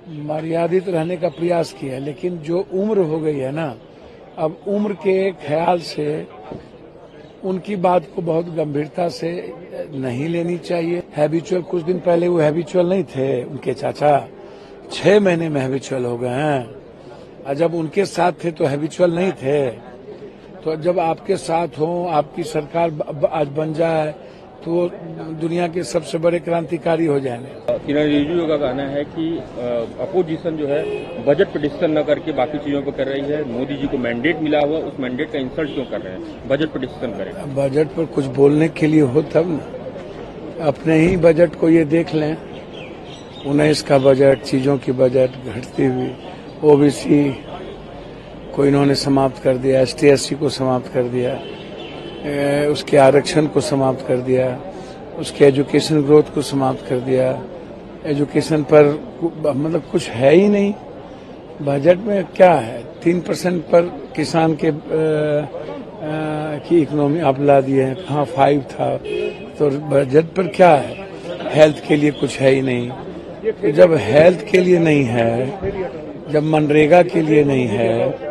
मर्यादित रहने का प्रयास किया, लेकिन जो उम्र हो गई है ना, अब उम्र के ख्याल से उनकी बात को बहुत गंभीरता से नहीं लेनी चाहिए। हैबिचुअल, कुछ दिन पहले वो हैबिचुअल नहीं थे, उनके चाचा 6 महीने में हैबिचुअल हो गए हैं, और जब उनके साथ थे तो हैबिचुअल नहीं थे। तो जब आपके साथ हो, आपकी सरकार आज बन जाए, तो वो दुनिया के सबसे बड़े क्रांतिकारी हो जाएंगे। किरण रिजिजू का कहना है कि अपोजिशन जो है बजट पे डिसीजन न करके बाकी चीजों पर कर रही है। मोदी जी को मैंडेट मिला हुआ, उस मैंडेट का इंसल्ट क्यों कर रहे हैं? बजट पे डिसीजन करें। बजट पर कुछ बोलने के लिए हो तब ना, अपने ही बजट को ये देख लें। 19 का बजट, चीजों की बजट घटती हुई, ओबीसी को इन्होंने समाप्त कर दिया, ST/SC को समाप्त कर दिया, उसके आरक्षण को समाप्त कर दिया, उसके एजुकेशन ग्रोथ को समाप्त कर दिया। एजुकेशन पर मतलब कुछ है ही नहीं बजट में। क्या है? 3% पर किसान के की इकोनॉमी आप ला दिए हैं। हाँ 5 था, तो बजट पर क्या है? हेल्थ के लिए कुछ है ही नहीं। तो जब हेल्थ के लिए नहीं है, जब मनरेगा के लिए नहीं है,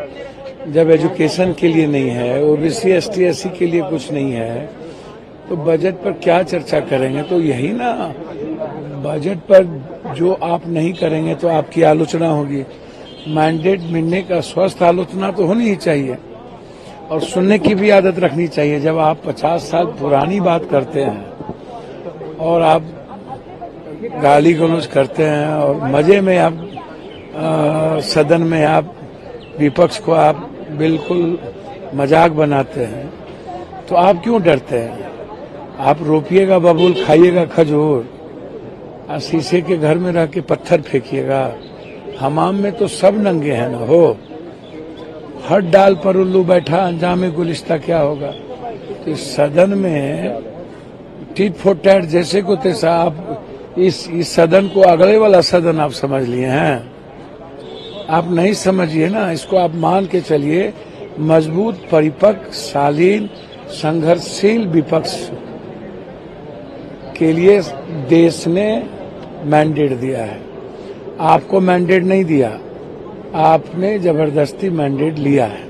जब एजुकेशन के लिए नहीं है, ओबीसी ST/SC के लिए कुछ नहीं है, तो बजट पर क्या चर्चा करेंगे? तो यही ना, बजट पर जो आप नहीं करेंगे तो आपकी आलोचना होगी। मैंडेट मिलने का स्वस्थ आलोचना तो होनी ही चाहिए, और सुनने की भी आदत रखनी चाहिए। जब आप 50 साल पुरानी बात करते हैं और आप गाली गलौज करते हैं और मजे में आप सदन में आप विपक्ष को आप बिल्कुल मजाक बनाते हैं, तो आप क्यों डरते हैं? आप रोपिएगा बबूल, खाइएगा खजूर, और शीशे के घर में रह के पत्थर फेंकिएगा। हमाम में तो सब नंगे हैं ना हो। हर डाल पर उल्लू बैठा, अंजाम गुलिस्ता क्या होगा? तो इस सदन में टिट फॉर टैट जैसे को तैसा आप इस सदन को अगले वाला सदन आप समझ लिए हैं। आप नहीं समझिए ना, इसको आप मान के चलिए। मजबूत, परिपक्व, शालीन, संघर्षशील विपक्ष के लिए देश ने मैंडेट दिया है। आपको मैंडेट नहीं दिया, आपने जबरदस्ती मैंडेट लिया है।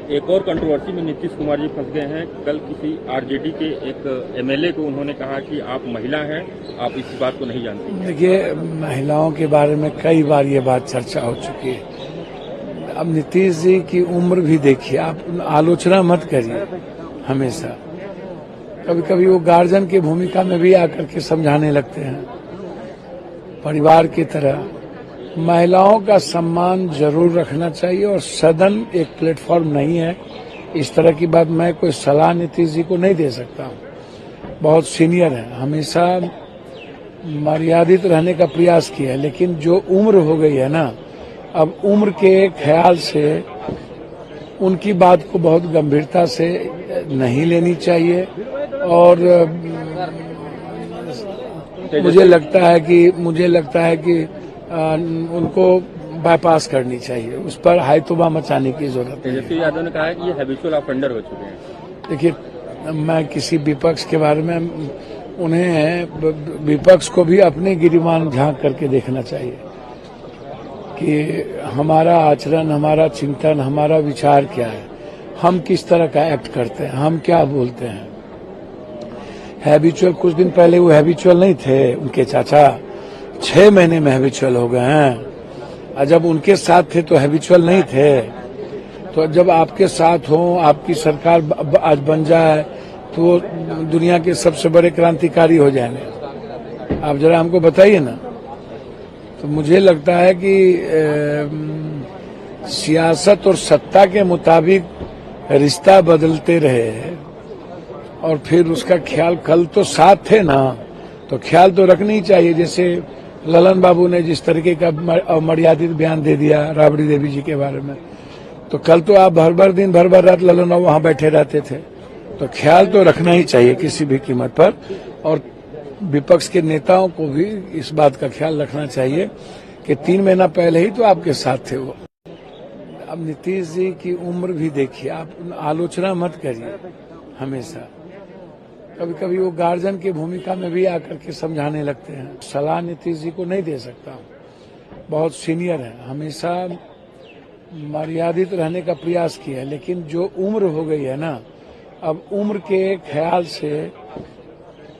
एक और कंट्रोवर्सी में नीतीश कुमार जी फंस गए हैं। कल किसी आरजेडी के एक MLA को उन्होंने कहा कि आप महिला हैं, आप इस बात को नहीं जानते। देखिए, महिलाओं के बारे में कई बार ये बात चर्चा हो चुकी है। अब नीतीश जी की उम्र भी देखिए, आप आलोचना मत करिए हमेशा। कभी कभी वो गार्जियन की भूमिका में भी आकर के समझाने लगते हैं, परिवार की तरह। महिलाओं का सम्मान जरूर रखना चाहिए, और सदन एक प्लेटफॉर्म नहीं है। इस तरह की बात मैं कोई सलाह नीतीश जी को नहीं दे सकता हूँ। बहुत सीनियर है, हमेशा मर्यादित रहने का प्रयास किया है, लेकिन जो उम्र हो गई है ना, अब उम्र के ख्याल से उनकी बात को बहुत गंभीरता से नहीं लेनी चाहिए। और मुझे लगता है कि उनको बाईपास करनी चाहिए, उस पर हायतुबा मचाने की जरूरत है। तेजस्वी यादव ने कहा है कि ये हैबिचुअल ऑफेंडर हो चुके हैं। देखिए, मैं किसी विपक्ष के बारे में, उन्हें विपक्ष को भी अपने गिरिमान झांक करके देखना चाहिए कि हमारा आचरण, हमारा चिंतन, हमारा विचार क्या है, हम किस तरह का एक्ट करते हैं, हम क्या बोलते हैं। हैबिचुअल, कुछ दिन पहले वो हैबिचुअल नहीं थे, उनके चाचा 6 महीने में हैबिचुअल हो गए हैं, और जब उनके साथ थे तो हैबिचुअल नहीं थे। तो जब आपके साथ हो, आपकी सरकार आज बन जाए, तो वो दुनिया के सबसे बड़े क्रांतिकारी हो जाएंगे। आप जरा हमको बताइए ना। तो मुझे लगता है कि सियासत और सत्ता के मुताबिक रिश्ता बदलते रहे, और फिर उसका ख्याल, कल तो साथ थे ना, तो ख्याल तो रखना ही चाहिए। जैसे ललन बाबू ने जिस तरीके का अमर्यादित बयान दे दिया राबड़ी देवी जी के बारे में, तो कल तो आप भर दिन भर रात ललन बाबू वहां बैठे रहते थे। तो ख्याल तो रखना ही चाहिए किसी भी कीमत पर, और विपक्ष के नेताओं को भी इस बात का ख्याल रखना चाहिए कि 3 महीना पहले ही तो आपके साथ थे वो। अब नीतीश जी की उम्र भी देखिए, आप आलोचना मत करिए हमेशा। कभी कभी वो गार्जियन की भूमिका में भी आकर के समझाने लगते हैं। सलाह नीतीश जी को नहीं दे सकता हूँ। बहुत सीनियर हैं, हमेशा मर्यादित रहने का प्रयास किया है, लेकिन जो उम्र हो गई है ना, अब उम्र के ख्याल से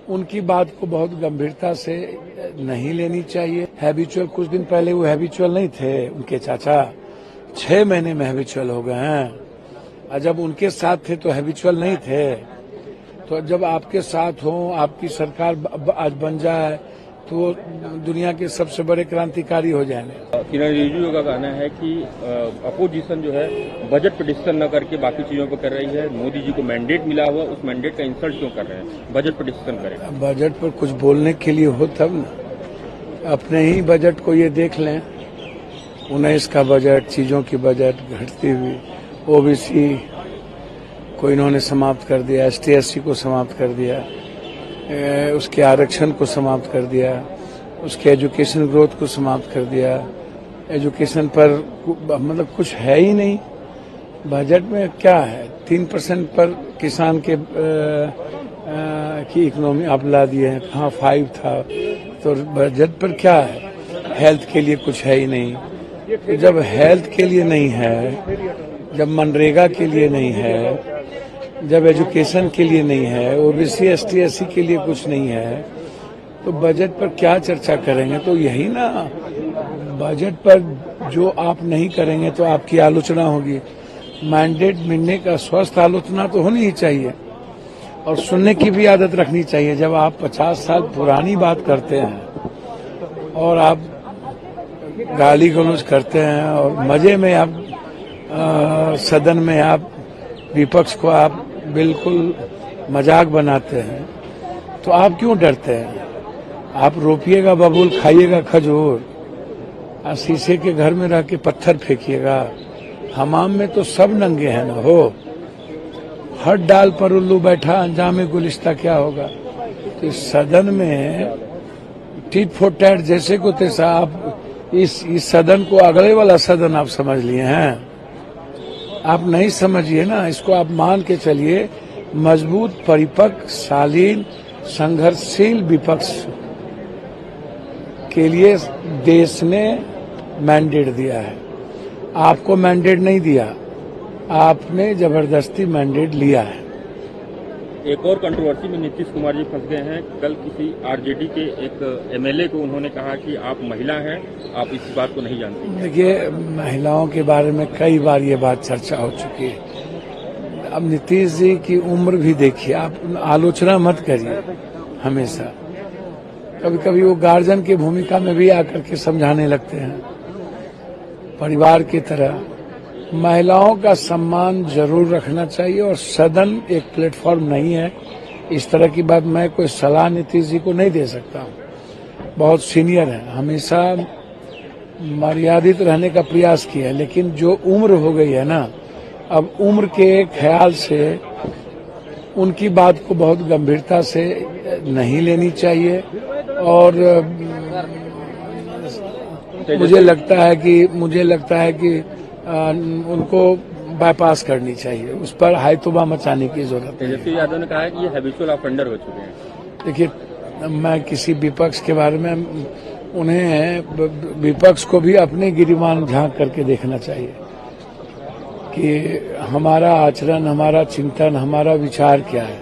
उनकी बात को बहुत गंभीरता से नहीं लेनी चाहिए। हैबिचुअल, कुछ दिन पहले वो हैबिचुअल नहीं थे, उनके चाचा 6 महीने में हैबिचुअल हो गए हैं, और जब उनके साथ थे तो हैबिचुअल नहीं थे। तो जब आपके साथ हो, आपकी सरकार आज बन जाए, तो दुनिया के सबसे बड़े क्रांतिकारी हो जाएंगे। किरण रिजिजू का कहना है कि अपोजिशन जो है बजट पे डिसीजन न करके बाकी चीजों पे कर रही है। मोदी जी को मैंडेट मिला हुआ, उस मैंडेट का इंसल्ट क्यों कर रहे हैं? बजट पे डिसीजन करें। बजट पर कुछ बोलने के लिए हो तब ना, अपने ही बजट को ये देख लें, 19 का बजट, चीजों की बजट घटती हुई, ओबीसी को इन्होंने समाप्त कर दिया, ST/SC को समाप्त कर दिया, उसके आरक्षण को समाप्त कर दिया, उसके एजुकेशन ग्रोथ को समाप्त कर दिया। एजुकेशन पर मतलब कुछ है ही नहीं बजट में। क्या है, 3% पर किसान के की इकोनॉमी आप ला दिए हैं, कहाँ 5 था। तो बजट पर क्या है, हेल्थ के लिए कुछ है ही नहीं। तो जब हेल्थ के लिए नहीं है, जब मनरेगा के लिए नहीं है, जब एजुकेशन के लिए नहीं है, ओबीसी ST/SC के लिए कुछ नहीं है, तो बजट पर क्या चर्चा करेंगे? तो यही ना, बजट पर जो आप नहीं करेंगे तो आपकी आलोचना होगी। मैंडेट मिलने का स्वस्थ आलोचना तो होनी ही चाहिए, और सुनने की भी आदत रखनी चाहिए। जब आप 50 साल पुरानी बात करते हैं और आप गाली गलौज करते हैं और मजे में आप सदन में आप विपक्ष को आप बिल्कुल मजाक बनाते हैं, तो आप क्यों डरते हैं? आप रोपिएगा बबूल, खाइएगा खजूर, और शीशे के घर में रह के पत्थर फेंकिएगा। हमाम में तो सब नंगे हैं ना हो। हर डाल पर उल्लू बैठा, अंजाम गुलिस्ता क्या होगा? तो इस सदन में टिट फॉर टैट जैसे को तैसा आप इस सदन को अगले वाला सदन आप समझ लिए हैं। आप नहीं समझिए ना, इसको आप मान के चलिए। मजबूत, परिपक्व, शालीन, संघर्षशील विपक्ष के लिए देश ने मैंडेट दिया है। आपको मैंडेट नहीं दिया, आपने जबरदस्ती मैंडेट लिया है। एक और कंट्रोवर्सी में नीतीश कुमार जी फंस गए हैं। कल किसी आरजेडी के एक MLA को उन्होंने कहा कि आप महिला हैं, आप इस बात को नहीं जानती। देखिए, महिलाओं के बारे में कई बार ये बात चर्चा हो चुकी है। अब नीतीश जी की उम्र भी देखिए, आप आलोचना मत करिए हमेशा। कभी कभी वो गार्जियन की भूमिका में भी आकर के समझाने लगते हैं, परिवार की तरह। महिलाओं का सम्मान जरूर रखना चाहिए, और सदन एक प्लेटफॉर्म नहीं है। इस तरह की बात मैं कोई सलाह नीतीश जी को नहीं दे सकता हूँ। बहुत सीनियर हैं, हमेशा मर्यादित रहने का प्रयास किया है, लेकिन जो उम्र हो गई है ना, अब उम्र के ख्याल से उनकी बात को बहुत गंभीरता से नहीं लेनी चाहिए। और मुझे लगता है कि उनको बाईपास करनी चाहिए, उस पर हायतुबा मचाने की जरूरत है। तेजस्वी यादव ने कहा है कि ये हैबिचुअल ऑफेंडर हो चुके हैं। देखिए, मैं किसी विपक्ष के बारे में, उन्हें विपक्ष को भी अपने गिरिबान झांक करके देखना चाहिए कि हमारा आचरण, हमारा चिंतन, हमारा विचार क्या है,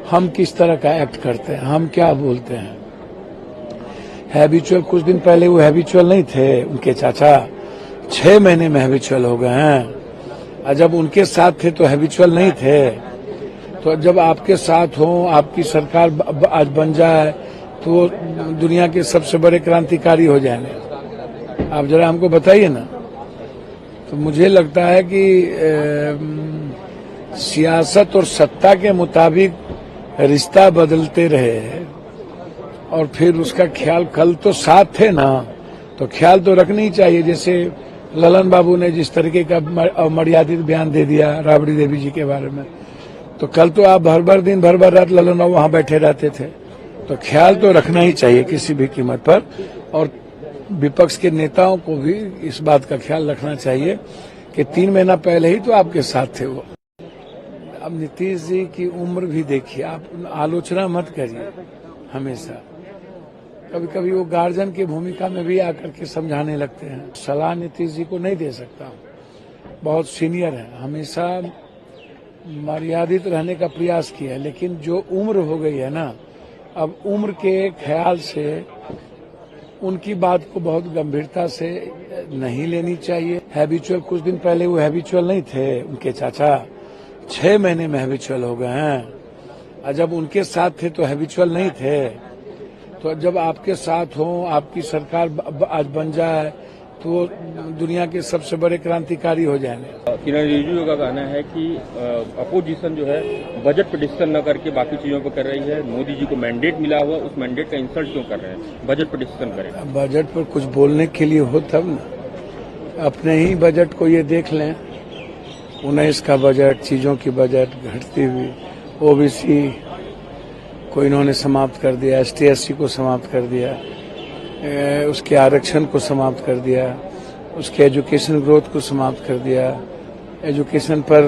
हम किस तरह का एक्ट करते हैं, हम क्या बोलते हैं। हैबिचुअल, कुछ दिन पहले वो हैबिचुअल नहीं थे, उनके चाचा 6 महीने में हैबिचुअल हो गए हैं, और जब उनके साथ थे तो हैबिचुअल नहीं थे। तो जब आपके साथ हो, आपकी सरकार आज बन जाए, तो दुनिया के सबसे बड़े क्रांतिकारी हो जाएंगे। आप जरा हमको बताइए ना। तो मुझे लगता है कि सियासत और सत्ता के मुताबिक रिश्ता बदलते रहे, और फिर उसका ख्याल, कल तो साथ थे ना, तो ख्याल तो रखना ही चाहिए। जैसे ललन बाबू ने जिस तरीके का मर्यादित बयान दे दिया राबड़ी देवी जी के बारे में, तो कल तो आप भर दिन भर रात ललन बाबू वहां बैठे रहते थे। तो ख्याल तो रखना ही चाहिए किसी भी कीमत पर, और विपक्ष के नेताओं को भी इस बात का ख्याल रखना चाहिए कि 3 महीना पहले ही तो आपके साथ थे वो। अब नीतीश जी की उम्र भी देखिए, आप आलोचना मत करिए हमेशा। कभी कभी वो गार्जियन की भूमिका में भी आकर के समझाने लगते हैं। सलाह नीतीश जी को नहीं दे सकता, बहुत सीनियर है, हमेशा मर्यादित रहने का प्रयास किया है, लेकिन जो उम्र हो गई है ना, अब उम्र के ख्याल से उनकी बात को बहुत गंभीरता से नहीं लेनी चाहिए। हैबिचुअल, कुछ दिन पहले वो हैबिचुअल नहीं थे, उनके चाचा 6 महीने में हैबिचुअल हो गए हैं, और जब उनके साथ थे तो हैबिचुअल नहीं थे। तो जब आपके साथ हो, आपकी सरकार आज बन जाए तो दुनिया के सबसे बड़े क्रांतिकारी हो जाएंगे। किरण रिजिजू का कहना है कि अपोजिशन जो है बजट पर डिस्कशन न करके बाकी चीजों पर कर रही है। मोदी जी को मैंडेट मिला हुआ, उस मैंडेट का इंसल्ट क्यों कर रहे हैं? बजट पर डिस्कशन करें। बजट पर कुछ बोलने के लिए हो तब ना, अपने ही बजट को ये देख लें, 19 का बजट, चीजों की बजट घटती हुई, ओबीसी को इन्होंने समाप्त कर दिया, ST/SC को समाप्त कर दिया, उसके आरक्षण को समाप्त कर दिया, उसके एजुकेशन ग्रोथ को समाप्त कर दिया, एजुकेशन पर